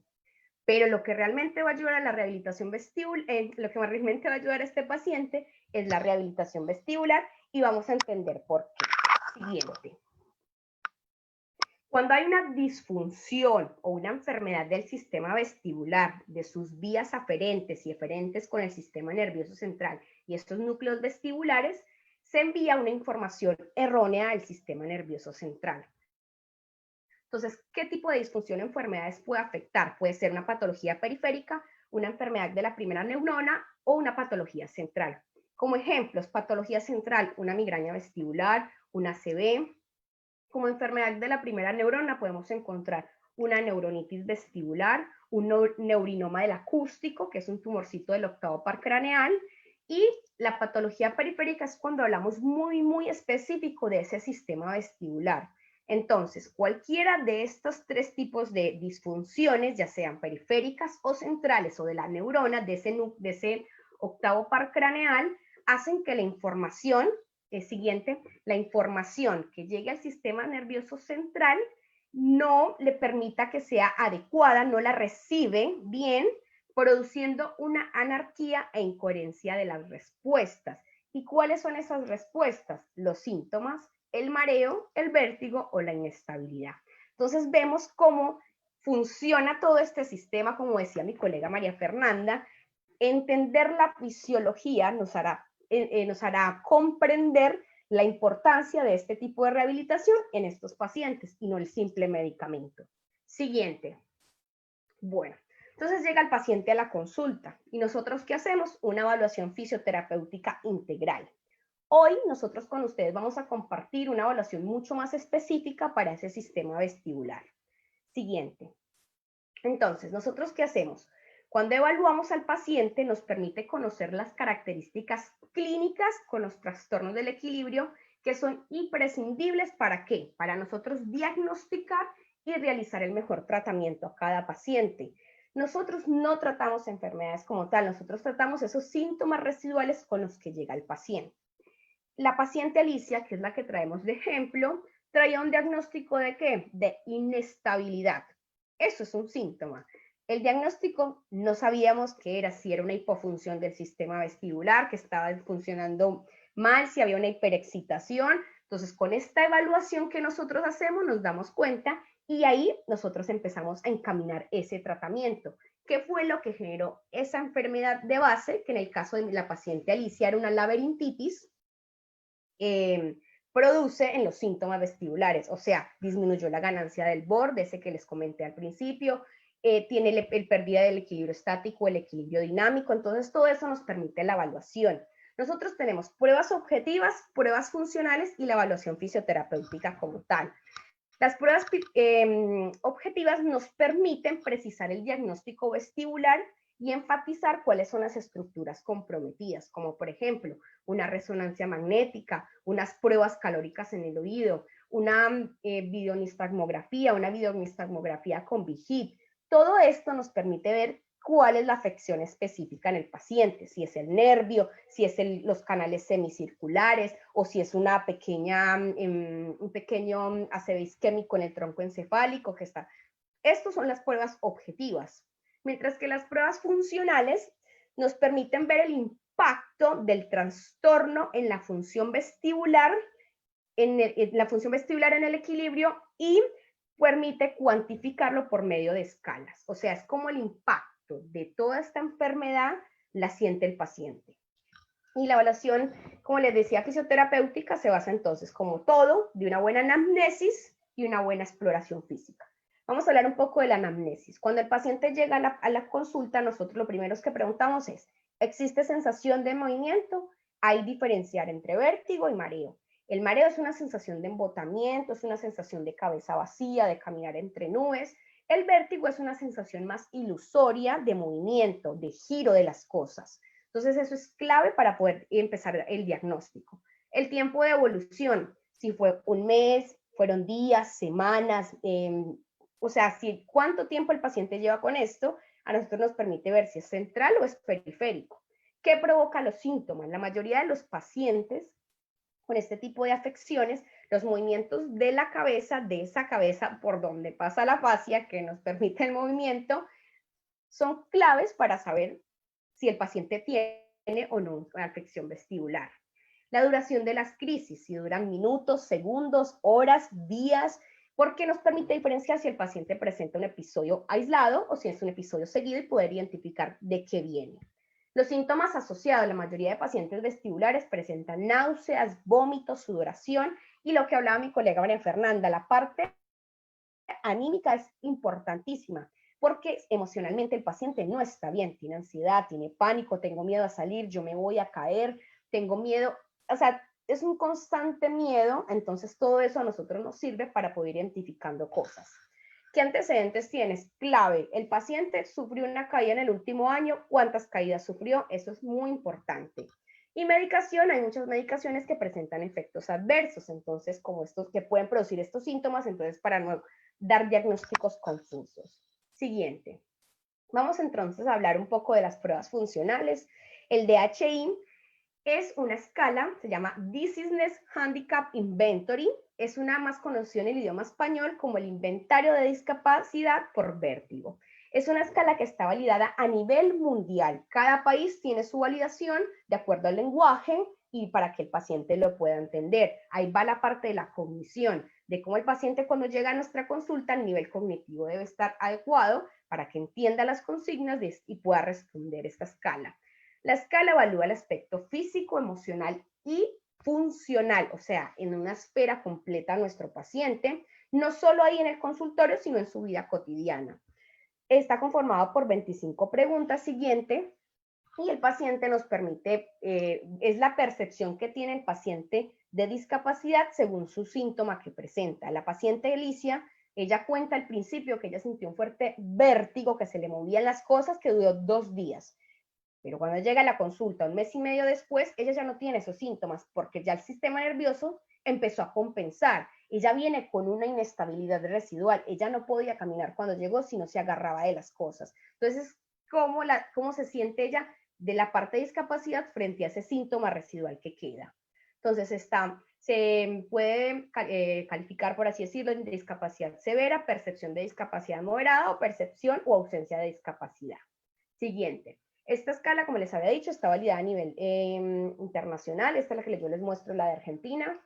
S3: Pero lo que realmente va a ayudar a la rehabilitación vestibular, lo que realmente va a ayudar a este paciente es la rehabilitación vestibular y vamos a entender por qué. Siguiente. Cuando hay una disfunción o una enfermedad del sistema vestibular, de sus vías aferentes y eferentes con el sistema nervioso central y estos núcleos vestibulares, se envía una información errónea al sistema nervioso central. Entonces, ¿qué tipo de disfunción o enfermedades puede afectar? Puede ser una patología periférica, una enfermedad de la primera neurona o una patología central. Como ejemplos, patología central, una migraña vestibular, una ACV. Como enfermedad de la primera neurona podemos encontrar una neuronitis vestibular, un neurinoma del acústico, que es un tumorcito del octavo par craneal, y la patología periférica es cuando hablamos muy específico de ese sistema vestibular. Entonces, cualquiera de estos tres tipos de disfunciones, ya sean periféricas o centrales o de la neurona, de ese octavo par craneal, hacen que la información siguiente, la información que llegue al sistema nervioso central no le permita que sea adecuada, no la recibe bien, produciendo una anarquía e incoherencia de las respuestas. ¿Y cuáles son esas respuestas? Los síntomas, el mareo, el vértigo o la inestabilidad. Entonces vemos cómo funciona todo este sistema, como decía mi colega María Fernanda. Entender la fisiología nos hará comprender la importancia de este tipo de rehabilitación en estos pacientes y no el simple medicamento. Siguiente. Bueno, entonces llega el paciente a la consulta y nosotros ¿qué hacemos? Una evaluación fisioterapéutica integral. Hoy nosotros con ustedes vamos a compartir una evaluación mucho más específica para ese sistema vestibular. Siguiente. Entonces, ¿nosotros qué hacemos? Cuando evaluamos al paciente nos permite conocer las características clínicas con los trastornos del equilibrio que son imprescindibles ¿para qué? Para nosotros diagnosticar y realizar el mejor tratamiento a cada paciente. Nosotros no tratamos enfermedades como tal, nosotros tratamos esos síntomas residuales con los que llega el paciente. La paciente Alicia, que es la que traemos de ejemplo, traía un diagnóstico ¿de qué? De inestabilidad. Eso es un síntoma. El diagnóstico no sabíamos qué era, si era una hipofunción del sistema vestibular, que estaba funcionando mal, si había una hiperexcitación. Entonces, con esta evaluación que nosotros hacemos, nos damos cuenta y ahí nosotros empezamos a encaminar ese tratamiento. ¿Qué fue lo que generó esa enfermedad de base? Que en el caso de la paciente Alicia era una laberintitis, produce en los síntomas vestibulares, o sea, disminuyó la ganancia del borde, ese que les comenté al principio, tiene el pérdida del equilibrio estático, el equilibrio dinámico, entonces todo eso nos permite la evaluación. Nosotros tenemos pruebas objetivas, pruebas funcionales y la evaluación fisioterapéutica como tal. Las pruebas objetivas nos permiten precisar el diagnóstico vestibular y enfatizar cuáles son las estructuras comprometidas, como por ejemplo, una resonancia magnética, unas pruebas calóricas en el oído, una videonistagmografía, una videonistagmografía con VIGID. Todo esto nos permite ver cuál es la afección específica en el paciente, si es el nervio, si es los canales semicirculares o si es una pequeña, un pequeño ACV isquémico en el tronco encefálico que está. Estas son las pruebas objetivas, mientras que las pruebas funcionales nos permiten ver el impacto del trastorno en la función vestibular, en el equilibrio y permite cuantificarlo por medio de escalas. O sea, es como el impacto de toda esta enfermedad la siente el paciente. Y la evaluación, como les decía, fisioterapéutica se basa entonces, como todo, de una buena anamnesis y una buena exploración física. Vamos a hablar un poco de la anamnesis. Cuando el paciente llega a la consulta, nosotros lo primero que preguntamos es, ¿existe sensación de movimiento? Hay diferenciar entre vértigo y mareo. El mareo es una sensación de embotamiento, es una sensación de cabeza vacía, de caminar entre nubes. El vértigo es una sensación más ilusoria de movimiento, de giro de las cosas. Entonces eso es clave para poder empezar el diagnóstico. El tiempo de evolución, si fue un mes, fueron días, semanas, o sea, cuánto tiempo el paciente lleva con esto, a nosotros nos permite ver si es central o es periférico. ¿Qué provoca los síntomas? La mayoría de los pacientes con este tipo de afecciones, los movimientos de la cabeza, de esa cabeza por donde pasa la fascia que nos permite el movimiento, son claves para saber si el paciente tiene o no una afección vestibular. La duración de las crisis, si duran minutos, segundos, horas, días, porque nos permite diferenciar si el paciente presenta un episodio aislado o si es un episodio seguido y poder identificar de qué viene. Los síntomas asociados, la mayoría de pacientes vestibulares presentan náuseas, vómitos, sudoración y lo que hablaba mi colega María Fernanda, la parte anímica es importantísima porque emocionalmente el paciente no está bien, tiene ansiedad, tiene pánico, tengo miedo a salir, yo me voy a caer, tengo miedo, o sea, es un constante miedo, entonces todo eso a nosotros nos sirve para poder ir identificando cosas. ¿Qué antecedentes tienes? Clave, el paciente sufrió una caída en el último año, ¿cuántas caídas sufrió? Eso es muy importante. Y medicación, hay muchas medicaciones que presentan efectos adversos, entonces como estos que pueden producir estos síntomas, entonces para no dar diagnósticos confusos. Siguiente. Vamos entonces a hablar un poco de las pruebas funcionales. El DHI es una escala, se llama Dizziness Handicap Inventory, es una más conocida en el idioma español como el inventario de discapacidad por vértigo. Es una escala que está validada a nivel mundial. Cada país tiene su validación de acuerdo al lenguaje y para que el paciente lo pueda entender. Ahí va la parte de la cognición, de cómo el paciente cuando llega a nuestra consulta, el nivel cognitivo debe estar adecuado para que entienda las consignas y pueda responder esta escala. La escala evalúa el aspecto físico, emocional y funcional, o sea, en una esfera completa a nuestro paciente, no solo ahí en el consultorio, sino en su vida cotidiana. Está conformado por 25 preguntas siguientes y el paciente nos permite, es la percepción que tiene el paciente de discapacidad según su síntoma que presenta. La paciente Alicia, ella cuenta al principio que ella sintió un fuerte vértigo, que se le movían las cosas, que duró 2 días. Pero cuando llega a la consulta, 1 mes y medio después, ella ya no tiene esos síntomas porque ya el sistema nervioso empezó a compensar. Ella viene con una inestabilidad residual. Ella no podía caminar cuando llegó si no se agarraba de las cosas. Entonces, ¿cómo se siente ella de la parte de discapacidad frente a ese síntoma residual que queda? Entonces, se puede calificar, por así decirlo, en discapacidad severa, percepción de discapacidad moderada o percepción o ausencia de discapacidad. Siguiente. Esta escala, como les había dicho, está validada a nivel internacional. Esta es la que yo les muestro, la de Argentina.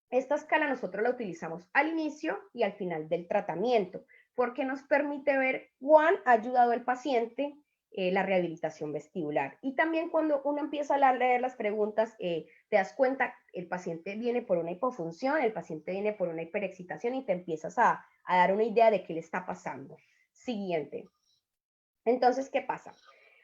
S3: Esta escala nosotros la utilizamos al inicio y al final del tratamiento, porque nos permite ver cuán ha ayudado al paciente la rehabilitación vestibular. Y también cuando uno empieza a leer las preguntas, te das cuenta, el paciente viene por una hipofunción, el paciente viene por una hiperexcitación y te empiezas a dar una idea de qué le está pasando. Siguiente. Entonces, ¿qué pasa?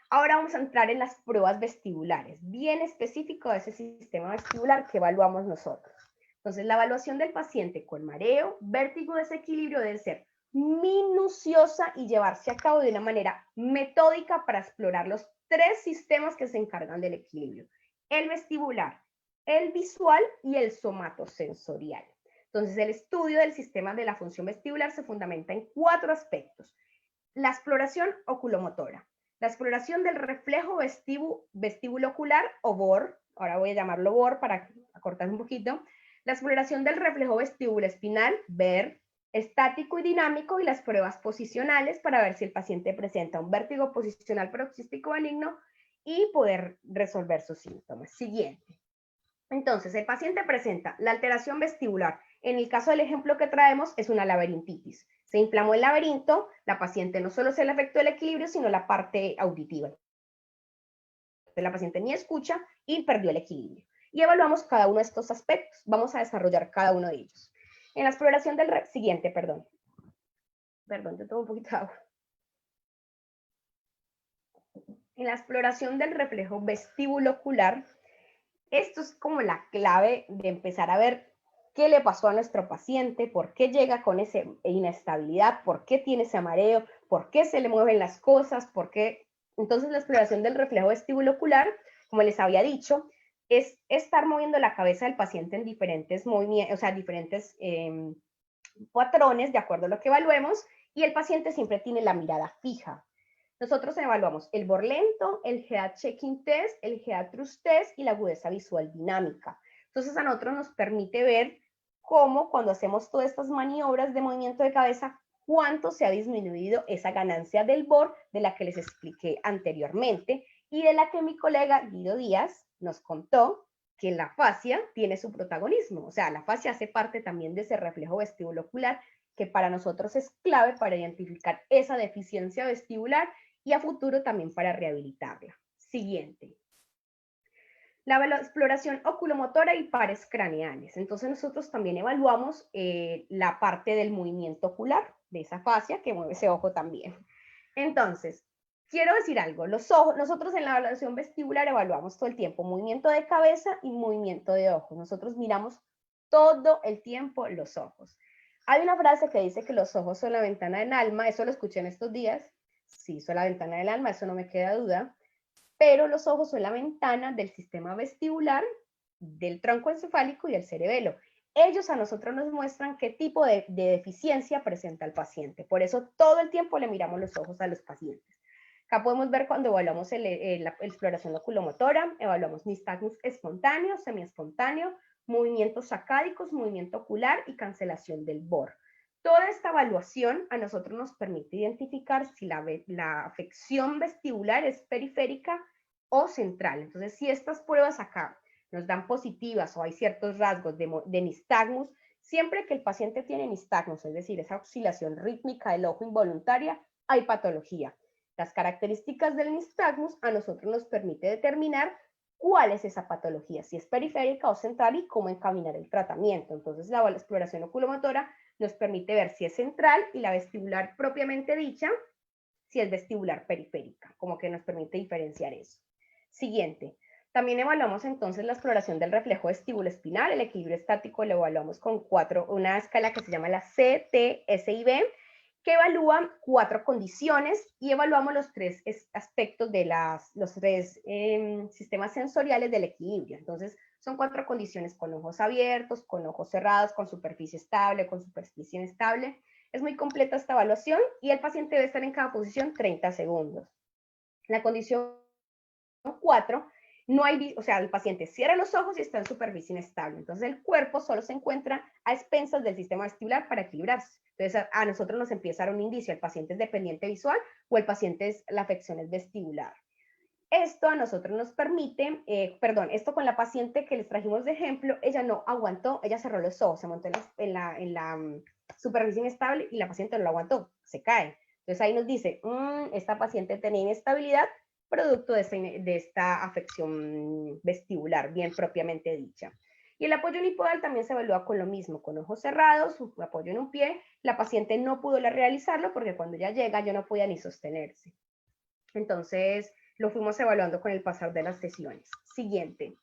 S3: Ahora vamos a entrar en las pruebas vestibulares, bien específico de ese sistema vestibular que evaluamos nosotros. Entonces, la evaluación del paciente con mareo, vértigo, desequilibrio debe ser minuciosa y llevarse a cabo de una manera metódica para explorar los 3 sistemas que se encargan del equilibrio: el vestibular, el visual y el somatosensorial. Entonces, el estudio del sistema de la función vestibular se fundamenta en 4 aspectos: la exploración oculomotora, la exploración del reflejo vestíbulo ocular o VOR, ahora voy a llamarlo VOR para acortar un poquito, la exploración del reflejo vestíbulo espinal, VER, estático y dinámico, y las pruebas posicionales para ver si el paciente presenta un vértigo posicional paroxístico benigno y poder resolver sus síntomas. Siguiente. Entonces, el paciente presenta la alteración vestibular. En el caso del ejemplo que traemos, es una laberintitis. Se inflamó el laberinto, la paciente no solo se le afectó el equilibrio, sino la parte auditiva. Entonces, la paciente ni escucha y perdió el equilibrio. Y evaluamos cada uno de estos aspectos. Vamos a desarrollar cada uno de ellos. En la exploración del siguiente, perdón, yo tomo un poquito de agua. En la exploración del reflejo vestíbulo ocular, esto es como la clave de empezar a ver qué le pasó a nuestro paciente, por qué llega con esa inestabilidad, por qué tiene ese mareo, por qué se le mueven las cosas, por qué. Entonces, la exploración del reflejo vestíbulo ocular, como les había dicho, es estar moviendo la cabeza del paciente en diferentes movimientos, o sea, diferentes patrones de acuerdo a lo que evaluemos, y el paciente siempre tiene la mirada fija. Nosotros evaluamos el VOR lento, el Head Checking Test, el Head Trust Test y la agudeza visual dinámica. Entonces, a nosotros nos permite ver cómo cuando hacemos todas estas maniobras de movimiento de cabeza, cuánto se ha disminuido esa ganancia del BOR de la que les expliqué anteriormente y de la que mi colega Guido Díaz nos contó que la fascia tiene su protagonismo. O sea, la fascia hace parte también de ese reflejo vestibulocular que para nosotros es clave para identificar esa deficiencia vestibular y a futuro también para rehabilitarla. Siguiente. La exploración oculomotora y pares craneales. Entonces nosotros también evaluamos la parte del movimiento ocular, de esa fascia que mueve ese ojo también. Entonces, quiero decir algo, los ojos, nosotros en la evaluación vestibular evaluamos todo el tiempo movimiento de cabeza y movimiento de ojos. Nosotros miramos todo el tiempo los ojos. Hay una frase que dice que los ojos son la ventana del alma, eso lo escuché en estos días. Sí, son la ventana del alma, eso no me queda duda. Pero los ojos son la ventana del sistema vestibular, del tronco encefálico y del cerebelo. Ellos a nosotros nos muestran qué tipo de deficiencia presenta el paciente. Por eso todo el tiempo le miramos los ojos a los pacientes. Acá podemos ver cuando evaluamos la exploración oculomotora, evaluamos nistagmus espontáneo, semiespontáneo, movimientos sacádicos, movimiento ocular y cancelación del BOR. Toda esta evaluación a nosotros nos permite identificar si la afección vestibular es periférica o central. Entonces, si estas pruebas acá nos dan positivas o hay ciertos rasgos de nistagmus, siempre que el paciente tiene nistagmus, es decir, esa oscilación rítmica del ojo involuntaria, hay patología. Las características del nistagmus a nosotros nos permite determinar cuál es esa patología, si es periférica o central y cómo encaminar el tratamiento. Entonces, la exploración oculomotora nos permite ver si es central y la vestibular propiamente dicha, si es vestibular periférica, como que nos permite diferenciar eso. Siguiente. También evaluamos entonces la exploración del reflejo vestibuloespinal, el equilibrio estático lo evaluamos con una escala que se llama la CTSIB, que evalúa 4 condiciones y evaluamos los 3 aspectos de los 3 sistemas sensoriales del equilibrio. Entonces, son 4 condiciones con ojos abiertos, con ojos cerrados, con superficie estable, con superficie inestable. Es muy completa esta evaluación y el paciente debe estar en cada posición 30 segundos. La condición 4, no hay, o sea, el paciente cierra los ojos y está en superficie inestable. Entonces, el cuerpo solo se encuentra a expensas del sistema vestibular para equilibrarse. Entonces, a nosotros nos empieza a dar un indicio, el paciente es dependiente visual o el paciente la afección es vestibular. Esto a nosotros nos permite, esto con la paciente que les trajimos de ejemplo, ella no aguantó, ella cerró los ojos, se montó en la superficie inestable y la paciente no lo aguantó, se cae. Entonces ahí nos dice, esta paciente tenía inestabilidad producto de esta afección vestibular, bien propiamente dicha. Y el apoyo unipodal también se evalúa con lo mismo, con ojos cerrados, un apoyo en un pie. La paciente no pudo realizarlo porque cuando ya llega ya no podía ni sostenerse. Entonces, lo fuimos evaluando con el pasar de las sesiones. Siguiente.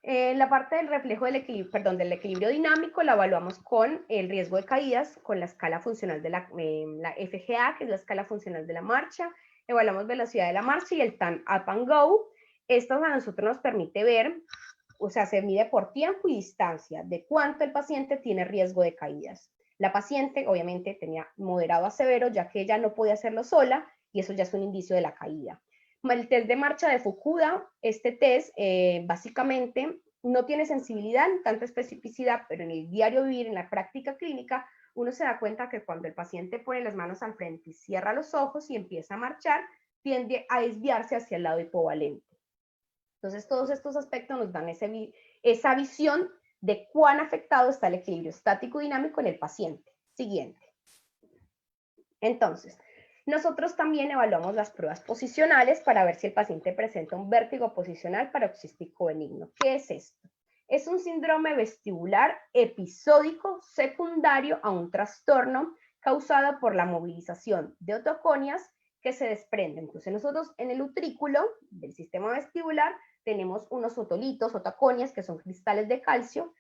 S3: La parte del reflejo del equilibrio dinámico la evaluamos con el riesgo de caídas, con la escala funcional de la FGA, que es la escala funcional de la marcha. Evaluamos velocidad de la marcha y el time up and go. Esto a nosotros nos permite ver, o sea, se mide por tiempo y distancia de cuánto el paciente tiene riesgo de caídas. La paciente obviamente tenía moderado a severo, ya que ella no podía hacerlo sola, y eso ya es un indicio de la caída. El test de marcha de Fukuda, este test básicamente no tiene sensibilidad, tanta especificidad, pero en el diario vivir, en la práctica clínica, uno se da cuenta que cuando el paciente pone las manos al frente y cierra los ojos y empieza a marchar, tiende a desviarse hacia el lado hipovalente. Entonces, todos estos aspectos nos dan esa visión de cuán afectado está el equilibrio estático dinámico en el paciente. Siguiente. Entonces, nosotros también evaluamos las pruebas posicionales para ver si el paciente presenta un vértigo posicional paroxístico benigno. ¿Qué es esto? Es un síndrome vestibular episódico secundario a un trastorno causado por la movilización de otoconias que se desprenden. Entonces, nosotros en el utrículo del sistema vestibular tenemos unos otolitos, otaconias, que son cristales de calcio,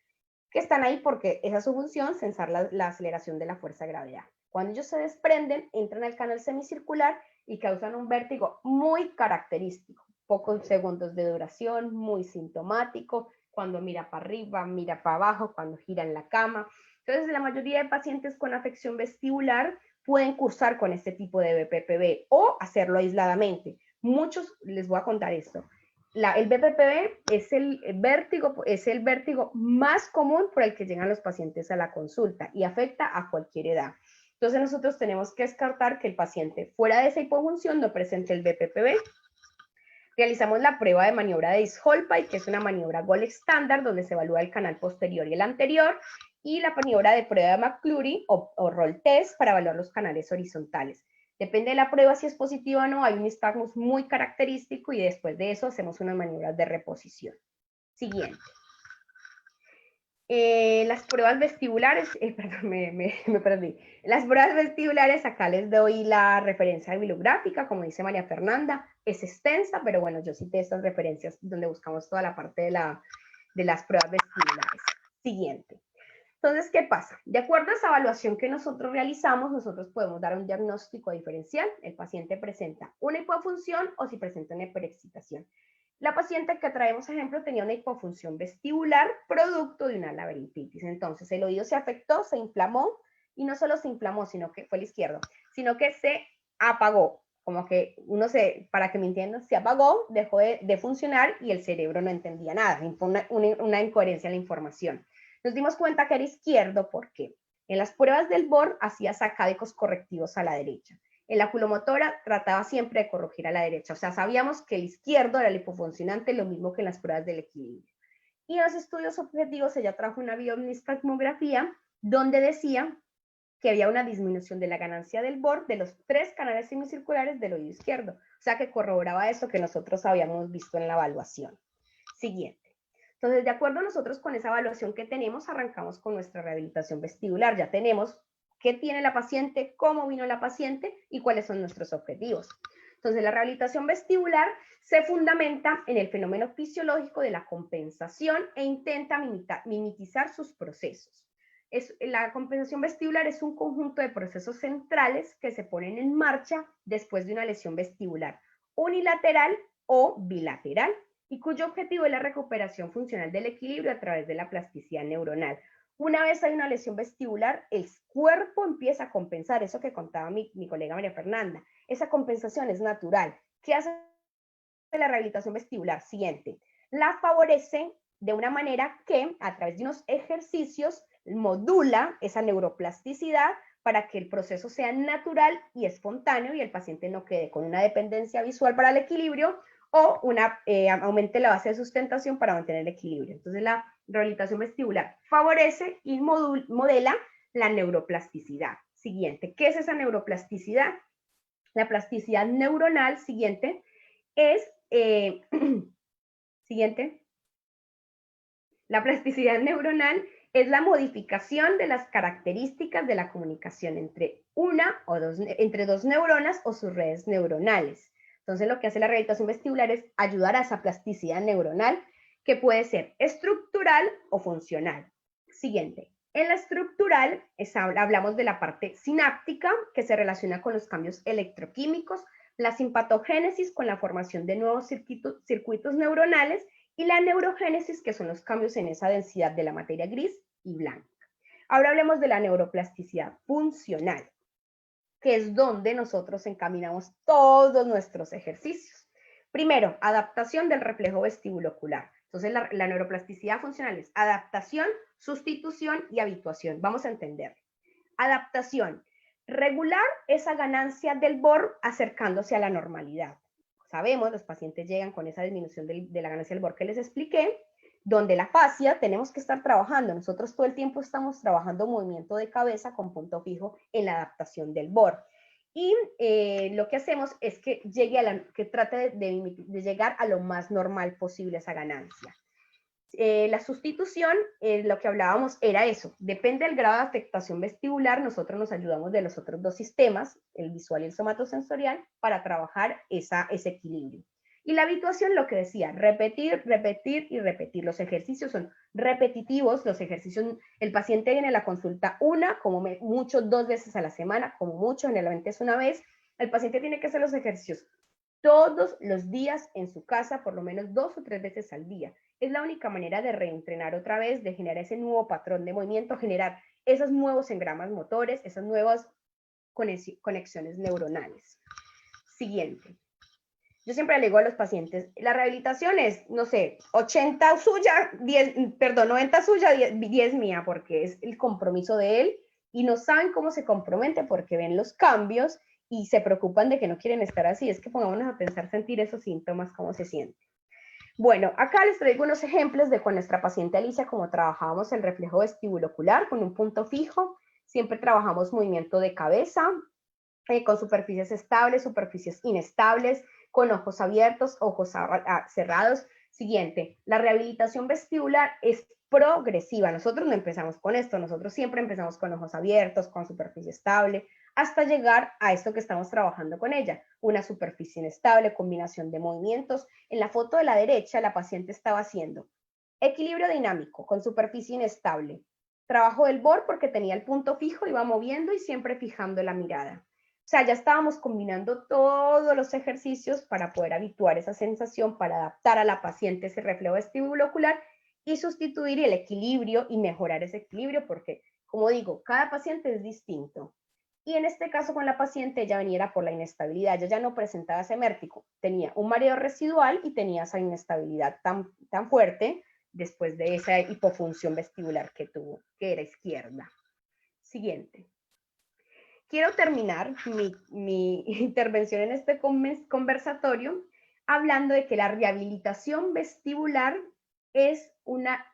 S3: que están ahí porque esa es su función, sensar la aceleración de la fuerza de gravedad. Cuando ellos se desprenden, entran al canal semicircular y causan un vértigo muy característico. Pocos segundos de duración, muy sintomático, cuando mira para arriba, mira para abajo, cuando gira en la cama. Entonces, la mayoría de pacientes con afección vestibular pueden cursar con este tipo de BPPV o hacerlo aisladamente. Muchos, les voy a contar esto, el BPPV es el vértigo más común por el que llegan los pacientes a la consulta y afecta a cualquier edad. Entonces nosotros tenemos que descartar que el paciente fuera de esa hipofunción no presente el BPPV. Realizamos la prueba de maniobra de Disholpay, que es una maniobra gold estándar donde se evalúa el canal posterior y el anterior, y la maniobra de prueba de McClurry o roll test para evaluar los canales horizontales. Depende de la prueba si es positiva o no, hay un nistagmus muy característico y después de eso hacemos unas maniobras de reposición. Siguiente. Las pruebas vestibulares, perdón, me perdí. Las pruebas vestibulares, acá les doy la referencia bibliográfica, como dice María Fernanda, es extensa, pero bueno, yo cité estas referencias donde buscamos toda la parte de las pruebas vestibulares. Siguiente. Entonces, ¿qué pasa? De acuerdo a esa evaluación que nosotros realizamos, nosotros podemos dar un diagnóstico diferencial. El paciente presenta una hipofunción o si presenta una hiperexcitación. La paciente que traemos ejemplo tenía una hipofunción vestibular producto de una laberintitis. Entonces, el oído se afectó, se inflamó, y no solo se inflamó, sino que fue el izquierdo, sino que se apagó. Como que para que me entiendan, se apagó, dejó de funcionar y el cerebro no entendía nada. Fue una incoherencia en la información. Nos dimos cuenta que era izquierdo porque en las pruebas del BOR hacía sacádicos correctivos a la derecha. En la oculomotora trataba siempre de corregir a la derecha. O sea, sabíamos que el izquierdo era el hipofuncionante, lo mismo que en las pruebas del equilibrio. Y en los estudios objetivos ella trajo una bionistagmografía donde decía que había una disminución de la ganancia del BOR de los 3 canales semicirculares del oído izquierdo. O sea, que corroboraba eso que nosotros habíamos visto en la evaluación. Siguiente. Entonces, de acuerdo a nosotros con esa evaluación que tenemos, arrancamos con nuestra rehabilitación vestibular. Ya tenemos qué tiene la paciente, cómo vino la paciente y cuáles son nuestros objetivos. Entonces, la rehabilitación vestibular se fundamenta en el fenómeno fisiológico de la compensación e intenta mimetizar sus procesos. La compensación vestibular es un conjunto de procesos centrales que se ponen en marcha después de una lesión vestibular unilateral o bilateral, y cuyo objetivo es la recuperación funcional del equilibrio a través de la plasticidad neuronal. Una vez hay una lesión vestibular, el cuerpo empieza a compensar, eso que contaba mi colega María Fernanda. Esa compensación es natural. ¿Qué hace la rehabilitación vestibular? Siguiente. La favorece de una manera que, a través de unos ejercicios, modula esa neuroplasticidad para que el proceso sea natural y espontáneo y el paciente no quede con una dependencia visual para el equilibrio o aumente la base de sustentación para mantener el equilibrio. Entonces, la rehabilitación vestibular favorece y modela la neuroplasticidad. Siguiente, ¿qué es esa neuroplasticidad? La plasticidad neuronal, siguiente, es, siguiente, la plasticidad neuronal es la modificación de las características de la comunicación entre entre dos neuronas o sus redes neuronales. Entonces, lo que hace la rehabilitación vestibular es ayudar a esa plasticidad neuronal que puede ser estructural o funcional. Siguiente. En la estructural hablamos de la parte sináptica que se relaciona con los cambios electroquímicos, la simpatogénesis con la formación de nuevos circuitos neuronales y la neurogénesis que son los cambios en esa densidad de la materia gris y blanca. Ahora hablemos de la neuroplasticidad funcional, que es donde nosotros encaminamos todos nuestros ejercicios. Primero, adaptación del reflejo vestibulocular. Entonces, la neuroplasticidad funcional es adaptación, sustitución y habituación. Vamos a entender. Adaptación, regular esa ganancia del BOR acercándose a la normalidad. Sabemos, los pacientes llegan con esa disminución de la ganancia del BOR que les expliqué, donde la fascia tenemos que estar trabajando. Nosotros todo el tiempo estamos trabajando movimiento de cabeza con punto fijo en la adaptación del BOR. Y lo que hacemos es que trate de llegar a lo más normal posible esa ganancia. La sustitución, lo que hablábamos era eso. Depende del grado de afectación vestibular, nosotros nos ayudamos de los otros 2 sistemas, el visual y el somatosensorial, para trabajar ese equilibrio. Y la habituación, lo que decía, repetir, repetir y repetir. Los ejercicios son repetitivos, los ejercicios, el paciente viene a la consulta como mucho 2 veces a la semana, como mucho, generalmente es una vez. El paciente tiene que hacer los ejercicios todos los días en su casa, por lo menos 2 o 3 veces al día. Es la única manera de reentrenar otra vez, de generar ese nuevo patrón de movimiento, generar esos nuevos engramas motores, esas nuevas conexiones neuronales. Siguiente. Yo siempre le digo a los pacientes, la rehabilitación es, no sé, 80 suya, 90 suya, 10 mía, porque es el compromiso de él y no saben cómo se compromete porque ven los cambios y se preocupan de que no quieren estar así. Es que pongámonos a pensar, sentir esos síntomas, cómo se siente. Bueno, acá les traigo unos ejemplos de con nuestra paciente Alicia, cómo trabajábamos el reflejo vestibulocular con un punto fijo. Siempre trabajamos movimiento de cabeza, con superficies estables, superficies inestables, con ojos abiertos, ojos cerrados. Siguiente, la rehabilitación vestibular es progresiva. Nosotros no empezamos con esto, nosotros siempre empezamos con ojos abiertos, con superficie estable, hasta llegar a esto que estamos trabajando con ella, una superficie inestable, combinación de movimientos. En la foto de la derecha, la paciente estaba haciendo equilibrio dinámico con superficie inestable, trabajo del borde porque tenía el punto fijo, iba moviendo y siempre fijando la mirada. O sea, ya estábamos combinando todos los ejercicios para poder habituar esa sensación, para adaptar a la paciente ese reflejo vestibulocular y sustituir el equilibrio y mejorar ese equilibrio porque, como digo, cada paciente es distinto. Y en este caso con la paciente, ella venía por la inestabilidad, ella ya no presentaba ese mértigo, tenía un mareo residual y tenía esa inestabilidad tan fuerte después de esa hipofunción vestibular que tuvo, que era izquierda. Siguiente. Quiero terminar mi intervención en este conversatorio hablando de que la rehabilitación vestibular es una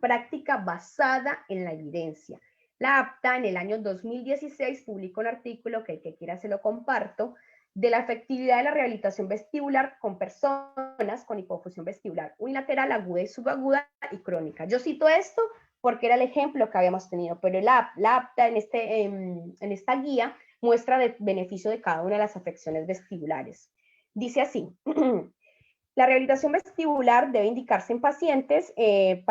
S3: práctica basada en la evidencia. La APTA en el año 2016 publicó un artículo que el que quiera se lo comparto, de la efectividad de la rehabilitación vestibular con personas con hipofunción vestibular unilateral, aguda y subaguda y crónica. Yo cito esto porque era el ejemplo que habíamos tenido, pero la APTA en esta guía muestra el beneficio de cada una de las afecciones vestibulares. Dice así, la rehabilitación vestibular debe indicarse en pacientes debe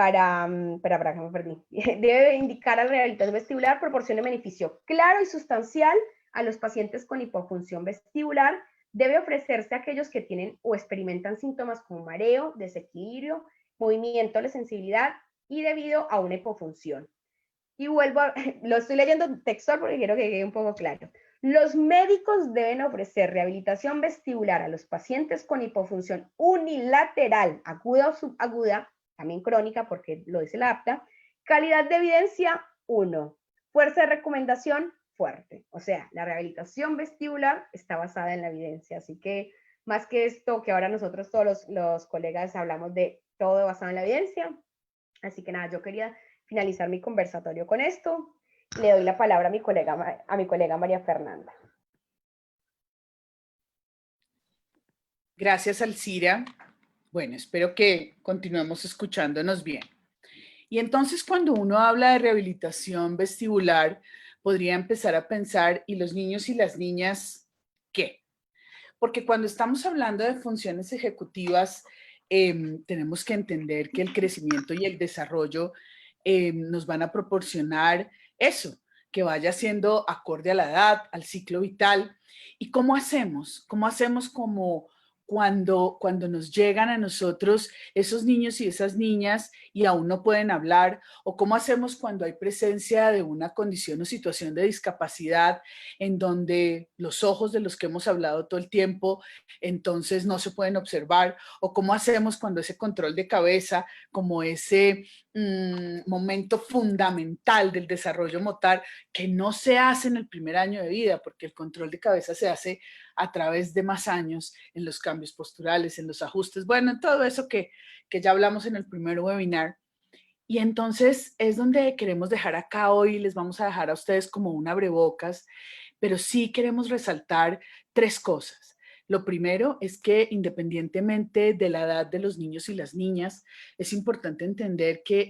S3: indicar a la rehabilitación vestibular proporciona beneficio claro y sustancial a los pacientes con hipofunción vestibular, debe ofrecerse a aquellos que tienen o experimentan síntomas como mareo, desequilibrio, movimiento de la sensibilidad y debido a una hipofunción. Y lo estoy leyendo textual porque quiero que quede un poco claro. Los médicos deben ofrecer rehabilitación vestibular a los pacientes con hipofunción unilateral, aguda o subaguda, también crónica porque lo dice la APTA, calidad de evidencia 1, fuerza de recomendación fuerte. O sea, la rehabilitación vestibular está basada en la evidencia, así que más que esto, que ahora nosotros todos los colegas hablamos de todo basado en la evidencia, así que nada, yo quería finalizar mi conversatorio con esto. Le doy la palabra a mi colega María Fernanda.
S1: Gracias, Alcira. Bueno, espero que continuemos escuchándonos bien. Y entonces cuando uno habla de rehabilitación vestibular, podría empezar a pensar, ¿y los niños y las niñas qué? Porque cuando estamos hablando de funciones ejecutivas, tenemos que entender que el crecimiento y el desarrollo nos van a proporcionar eso, que vaya siendo acorde a la edad, al ciclo vital. ¿Y cómo hacemos? ¿Cómo hacemos como cuando nos llegan a nosotros esos niños y esas niñas y aún no pueden hablar? ¿O cómo hacemos cuando hay presencia de una condición o situación de discapacidad en donde los ojos de los que hemos hablado todo el tiempo entonces no se pueden observar? ¿O cómo hacemos cuando ese control de cabeza, como ese momento fundamental del desarrollo motor que no se hace en el primer año de vida, porque el control de cabeza se hace a través de más años en los cambios posturales, en los ajustes, bueno, en todo eso que ya hablamos en el primer webinar? Y entonces es donde queremos dejar acá hoy, les vamos a dejar a ustedes como un abrebocas, pero sí queremos resaltar 3 cosas. Lo primero es que independientemente de la edad de los niños y las niñas, es importante entender que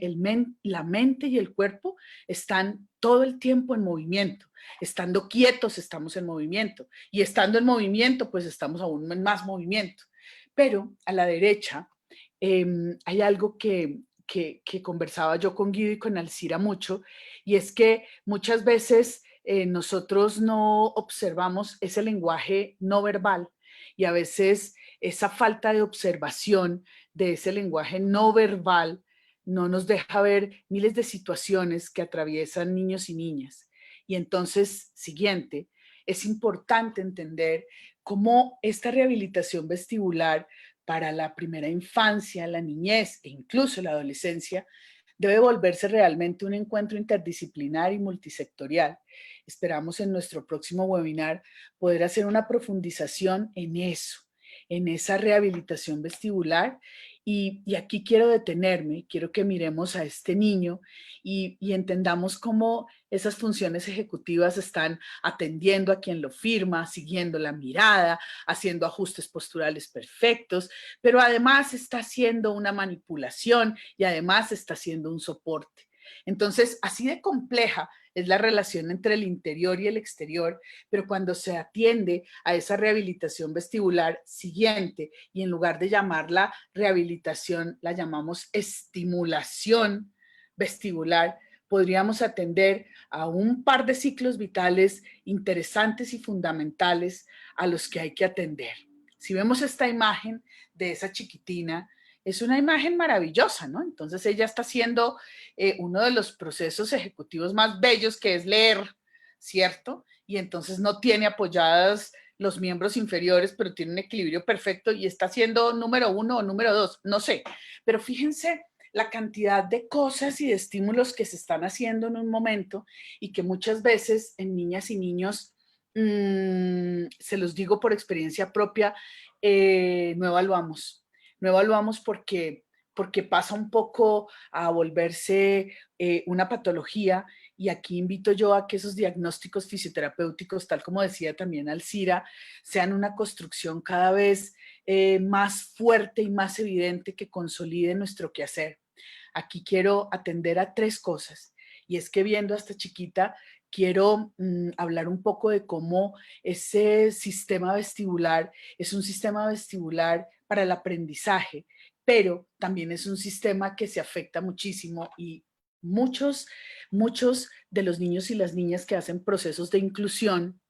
S1: la mente y el cuerpo están todo el tiempo en movimiento. Estando quietos estamos en movimiento y estando en movimiento pues estamos aún en más movimiento. Pero a la derecha hay algo que conversaba yo con Guido y con Alcira mucho, y es que muchas veces nosotros no observamos ese lenguaje no verbal y a veces esa falta de observación de ese lenguaje no verbal no nos deja ver miles de situaciones que atraviesan niños y niñas. Y entonces, siguiente, es importante entender cómo esta rehabilitación vestibular para la primera infancia, la niñez e incluso la adolescencia debe volverse realmente un encuentro interdisciplinar y multisectorial. Esperamos en nuestro próximo webinar poder hacer una profundización en eso, en esa rehabilitación vestibular. Y aquí quiero detenerme, quiero que miremos a este niño y entendamos cómo esas funciones ejecutivas están atendiendo a quien lo firma, siguiendo la mirada, haciendo ajustes posturales perfectos, pero además está haciendo una manipulación y además está haciendo un soporte. Entonces, así de compleja es la relación entre el interior y el exterior, pero cuando se atiende a esa rehabilitación vestibular siguiente y en lugar de llamarla rehabilitación, la llamamos estimulación vestibular, podríamos atender a un par de ciclos vitales interesantes y fundamentales a los que hay que atender. Si vemos esta imagen de esa chiquitina, es una imagen maravillosa, ¿no? Entonces ella está haciendo uno de los procesos ejecutivos más bellos, que es leer, ¿cierto? Y entonces no tiene apoyadas los miembros inferiores, pero tiene un equilibrio perfecto y está haciendo número 1 o número 2, no sé. Pero fíjense la cantidad de cosas y de estímulos que se están haciendo en un momento y que muchas veces en niñas y niños, se los digo por experiencia propia, no evaluamos. No evaluamos porque pasa un poco a volverse una patología, y aquí invito yo a que esos diagnósticos fisioterapéuticos, tal como decía también Alcira, sean una construcción cada vez más fuerte y más evidente que consolide nuestro quehacer. Aquí quiero atender a 3 cosas, y es que viendo a esta chiquita, quiero hablar un poco de cómo ese sistema vestibular es un sistema vestibular para el aprendizaje, pero también es un sistema que se afecta muchísimo, y muchos de los niños y las niñas que hacen procesos de inclusión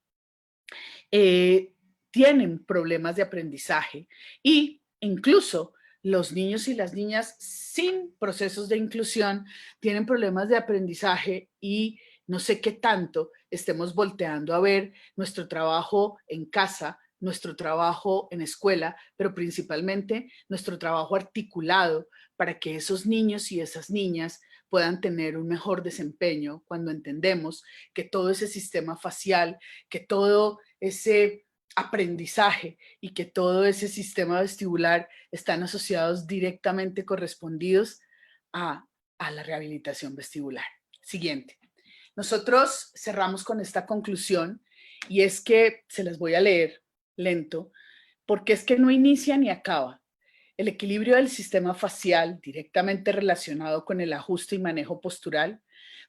S1: tienen problemas de aprendizaje, y incluso los niños y las niñas sin procesos de inclusión tienen problemas de aprendizaje, y no sé qué tanto estemos volteando a ver nuestro trabajo en casa, nuestro trabajo en escuela, pero principalmente nuestro trabajo articulado para que esos niños y esas niñas puedan tener un mejor desempeño, cuando entendemos que todo ese sistema facial, que todo ese aprendizaje y que todo ese sistema vestibular están asociados directamente correspondidos a la rehabilitación vestibular. Siguiente. Nosotros cerramos con esta conclusión, y es que se las voy a leer lento, porque es que no inicia ni acaba. El equilibrio del sistema facial, directamente relacionado con el ajuste y manejo postural,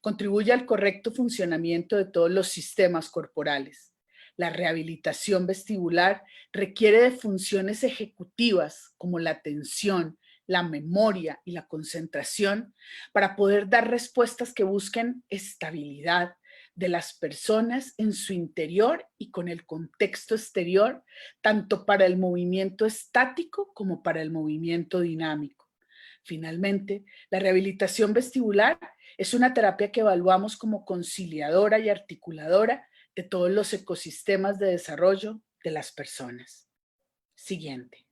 S1: contribuye al correcto funcionamiento de todos los sistemas corporales. La rehabilitación vestibular requiere de funciones ejecutivas como la atención, la memoria y la concentración para poder dar respuestas que busquen estabilidad de las personas en su interior y con el contexto exterior, tanto para el movimiento estático como para el movimiento dinámico. Finalmente, la rehabilitación vestibular es una terapia que evaluamos como conciliadora y articuladora de todos los ecosistemas de desarrollo de las personas. Siguiente.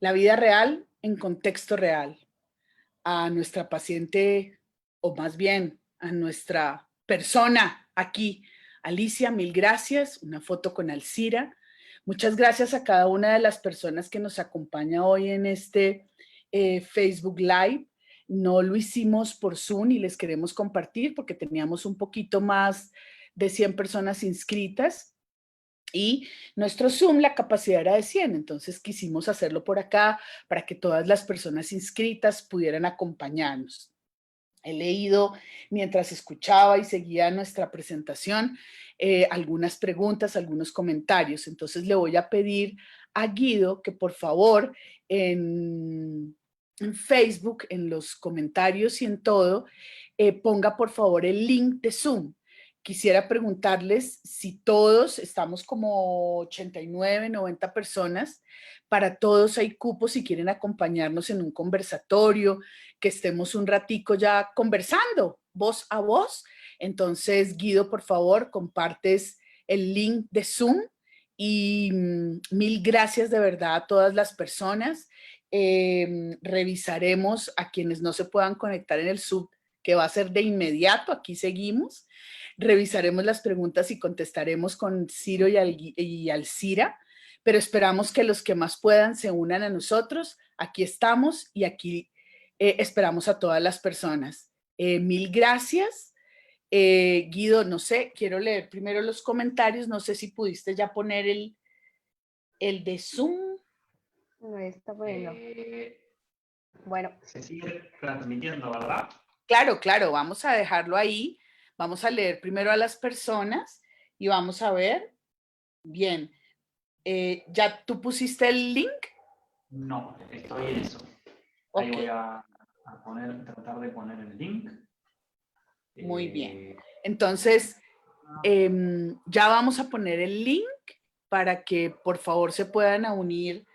S1: La vida real en contexto real. A nuestra paciente, o más bien a nuestra persona aquí, Alicia, mil gracias. Una foto con Alcira. Muchas gracias a cada una de las personas que nos acompaña hoy en este Facebook Live. No lo hicimos por Zoom y les queremos compartir porque teníamos un poquito más de 100 personas inscritas, y nuestro Zoom, la capacidad era de 100, entonces quisimos hacerlo por acá para que todas las personas inscritas pudieran acompañarnos. He leído mientras escuchaba y seguía nuestra presentación algunas preguntas, algunos comentarios, entonces le voy a pedir a Guido que por favor en Facebook, en los comentarios y en todo, ponga por favor el link de Zoom. Quisiera preguntarles si todos, estamos como 89, 90 personas, para todos hay cupos si quieren acompañarnos en un conversatorio, que estemos un ratico ya conversando, voz a voz. Entonces, Guido, por favor, compartes el link de Zoom, y mil gracias de verdad a todas las personas revisaremos a quienes no se puedan conectar en el Zoom, que va a ser de inmediato, aquí seguimos. Revisaremos las preguntas y contestaremos con Ciro y Alcira, pero esperamos que los que más puedan se unan a nosotros. Aquí estamos y aquí esperamos a todas las personas. Mil gracias. Guido, no sé, quiero leer primero los comentarios. No sé si pudiste ya poner el de Zoom.
S3: No está poniendo. Bueno.
S2: Se sigue transmitiendo, ¿verdad?
S1: Claro, claro, vamos a dejarlo ahí. Vamos a leer primero a las personas y vamos a ver. Bien. ¿Ya tú pusiste el link?
S2: No, estoy en eso.
S1: Ok.
S2: Ahí voy a tratar de poner el link.
S1: Muy bien. Entonces, ya vamos a poner el link para que por favor se puedan unir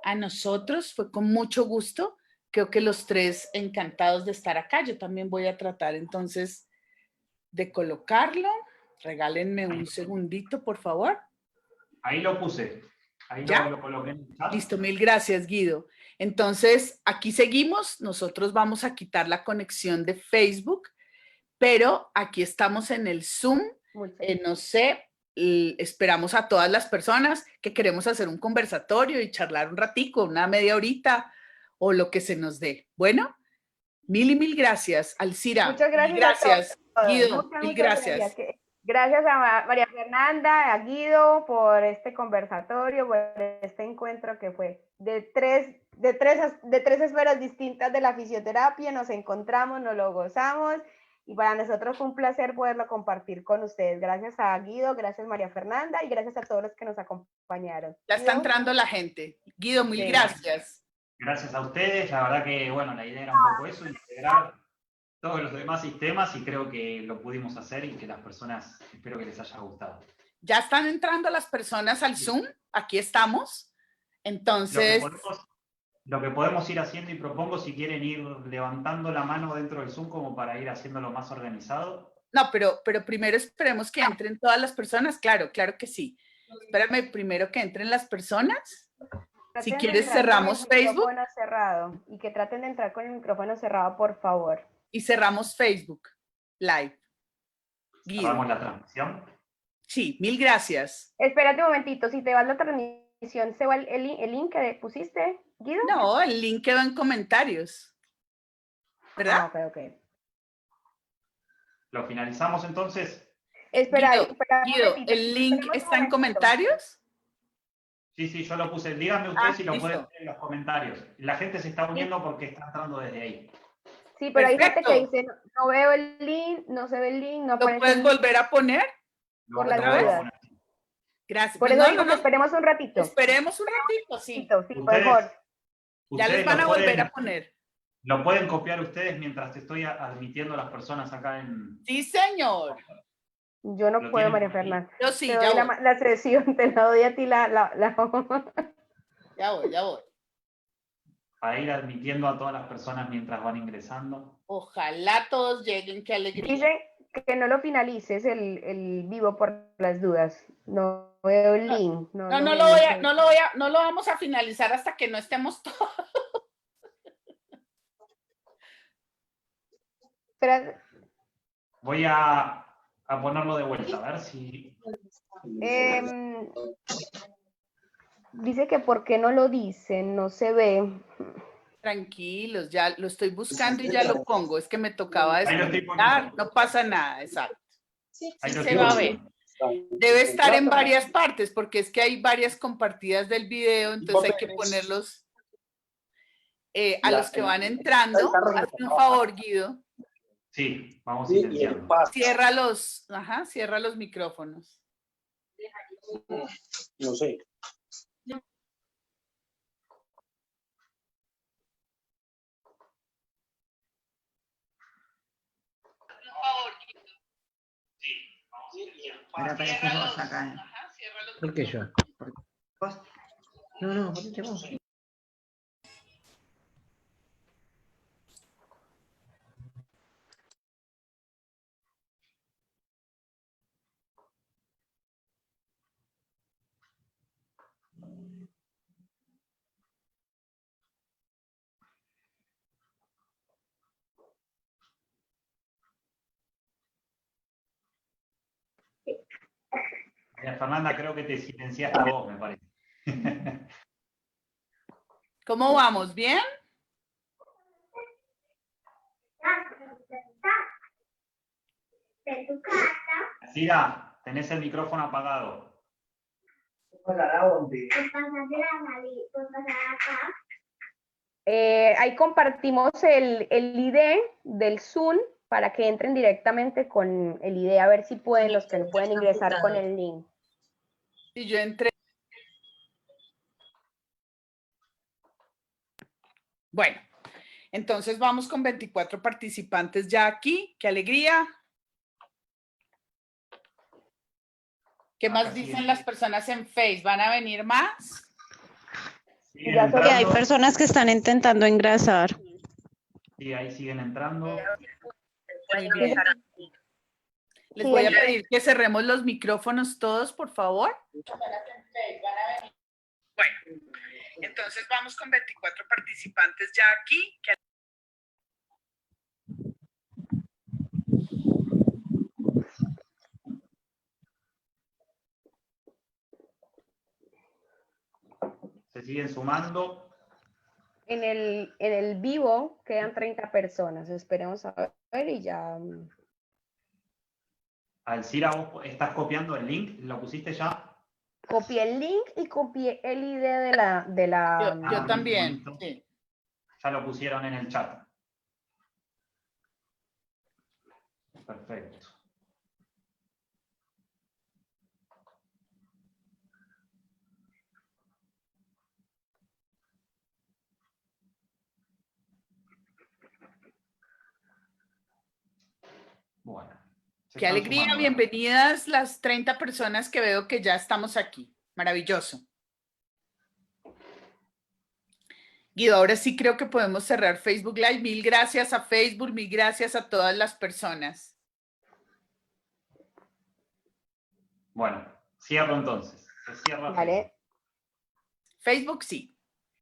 S1: a nosotros. Fue con mucho gusto. Creo que los tres encantados de estar acá. Yo también voy a tratar entonces de colocarlo. Regálenme un segundito, por favor.
S2: Ahí lo puse. Ahí
S1: ¿Ya?
S2: lo coloqué en el chat.
S1: Listo, mil gracias, Guido. Entonces, aquí seguimos. Nosotros vamos a quitar la conexión de Facebook, pero aquí estamos en el Zoom. No sé, esperamos a todas las personas que queremos hacer un conversatorio y charlar un ratico, una media horita o lo que se nos dé. Bueno, mil y mil gracias, Alcira.
S3: Muchas gracias.
S1: Mil gracias,
S3: a todos.
S1: Guido.
S3: Muchas,
S1: mil
S3: muchas
S1: gracias.
S3: Gracias a María Fernanda, a Guido por este conversatorio, por este encuentro que fue de tres esferas distintas de la fisioterapia. Nos encontramos, nos lo gozamos y para nosotros fue un placer poderlo compartir con ustedes. Gracias a Guido, gracias María Fernanda y gracias a todos los que nos acompañaron.
S1: Ya está entrando la gente. Guido, mil gracias.
S2: Gracias a ustedes. La verdad que, bueno, la idea era un poco eso, integrar todos los demás sistemas y creo que lo pudimos hacer y que las personas, espero que les haya gustado.
S1: Ya están entrando las personas al Zoom, aquí estamos. Entonces,
S2: lo que podemos ir haciendo y propongo si quieren ir levantando la mano dentro del Zoom como para ir haciéndolo más organizado.
S1: No, pero primero esperemos que entren todas las personas. Claro, claro que sí. Espérame primero que entren las personas. Si quieres cerramos Facebook.
S3: Cerrado, y que traten de entrar con el micrófono cerrado, por favor.
S1: Y cerramos Facebook Live.
S2: Guido. ¿Cerramos la transmisión?
S1: Sí, mil gracias.
S3: Espérate un momentito, si te vas la transmisión, ¿se va el link que pusiste, Guido?
S1: No, el link quedó en comentarios. ¿Verdad?
S3: Ok.
S2: ¿Lo finalizamos entonces?
S3: Espera,
S1: Guido, ¿el link está en comentarios?
S2: Sí, yo lo puse. Díganme ustedes si lo pueden ver en los comentarios. La gente se está uniendo porque está entrando desde ahí.
S3: Sí, pero hay gente que dice, no veo el link, no se ve el link, no aparece.
S1: ¿Lo puedes volver a poner?
S3: Por las dudas.
S1: Gracias.
S3: Por eso digo que esperemos un ratito.
S1: Esperemos un ratito, sí.
S3: Sí, por favor.
S1: Ya les van a volver a poner.
S2: ¿Lo pueden copiar ustedes mientras te estoy admitiendo a las personas acá en...?
S1: Sí, señor.
S3: Yo no puedo, María Fernanda.
S1: Yo sí,
S3: ya voy. La sesión, te la doy a ti
S1: Ya voy.
S2: Para ir admitiendo a todas las personas mientras van ingresando.
S1: Ojalá todos lleguen, qué alegría.
S3: Dice que no lo finalices el vivo por las dudas. No veo el link.
S1: No lo vamos a finalizar hasta que no estemos todos.
S3: Espera.
S2: Voy a ponerlo de vuelta, a ver si...
S3: Dice que por qué no lo dicen, no se ve.
S1: Tranquilos, ya lo estoy buscando y ya lo pongo. Es que me tocaba desconectar, no pasa nada, exacto. Sí se va a ver. Debe estar en varias partes porque es que hay varias compartidas del video, entonces hay que ponerlos a los que van entrando. Hazme un favor, Guido.
S2: Sí, vamos silenciando.
S1: Cierra los micrófonos.
S6: No sé.
S7: Ahora aparece vos acá. ¿Por qué yo? ¿Vos? No, ponete vos.
S2: Fernanda, creo que te silenciaste a vos, me parece.
S1: ¿Cómo vamos? ¿Bien?
S2: Sira, tenés el micrófono apagado.
S3: Ahí compartimos el ID del Zoom para que entren directamente con el ID, a ver si pueden, los que no pueden ingresar con el link.
S1: Y yo entré. Bueno, entonces vamos con 24 participantes ya aquí. ¡Qué alegría! ¿Qué más dicen las personas en Facebook? ¿Van a venir más?
S2: Siguen
S3: Ya
S2: entrando.
S6: Hay personas que están intentando ingresar.
S2: Sí, ahí siguen entrando.
S1: Muy bien. Les voy a pedir que cerremos los micrófonos todos, por favor. Bueno, entonces vamos con 24 participantes ya aquí.
S2: Se siguen sumando.
S3: En el vivo quedan 30 personas, esperemos a ver y ya.
S2: Alcira, vos estás copiando el link, ¿lo pusiste ya?
S3: Copié el link y copié el ID de la.
S1: Yo también.
S2: listo.
S1: Sí.
S2: Ya lo pusieron en el chat. Perfecto. Bueno.
S1: Qué alegría, bienvenidas las 30 personas que veo que ya estamos aquí. Maravilloso. Guido, ahora sí creo que podemos cerrar Facebook Live. Mil gracias a Facebook, mil gracias a todas las personas.
S2: Bueno, cierro entonces. Se cierra
S3: Vale.
S1: Facebook sí.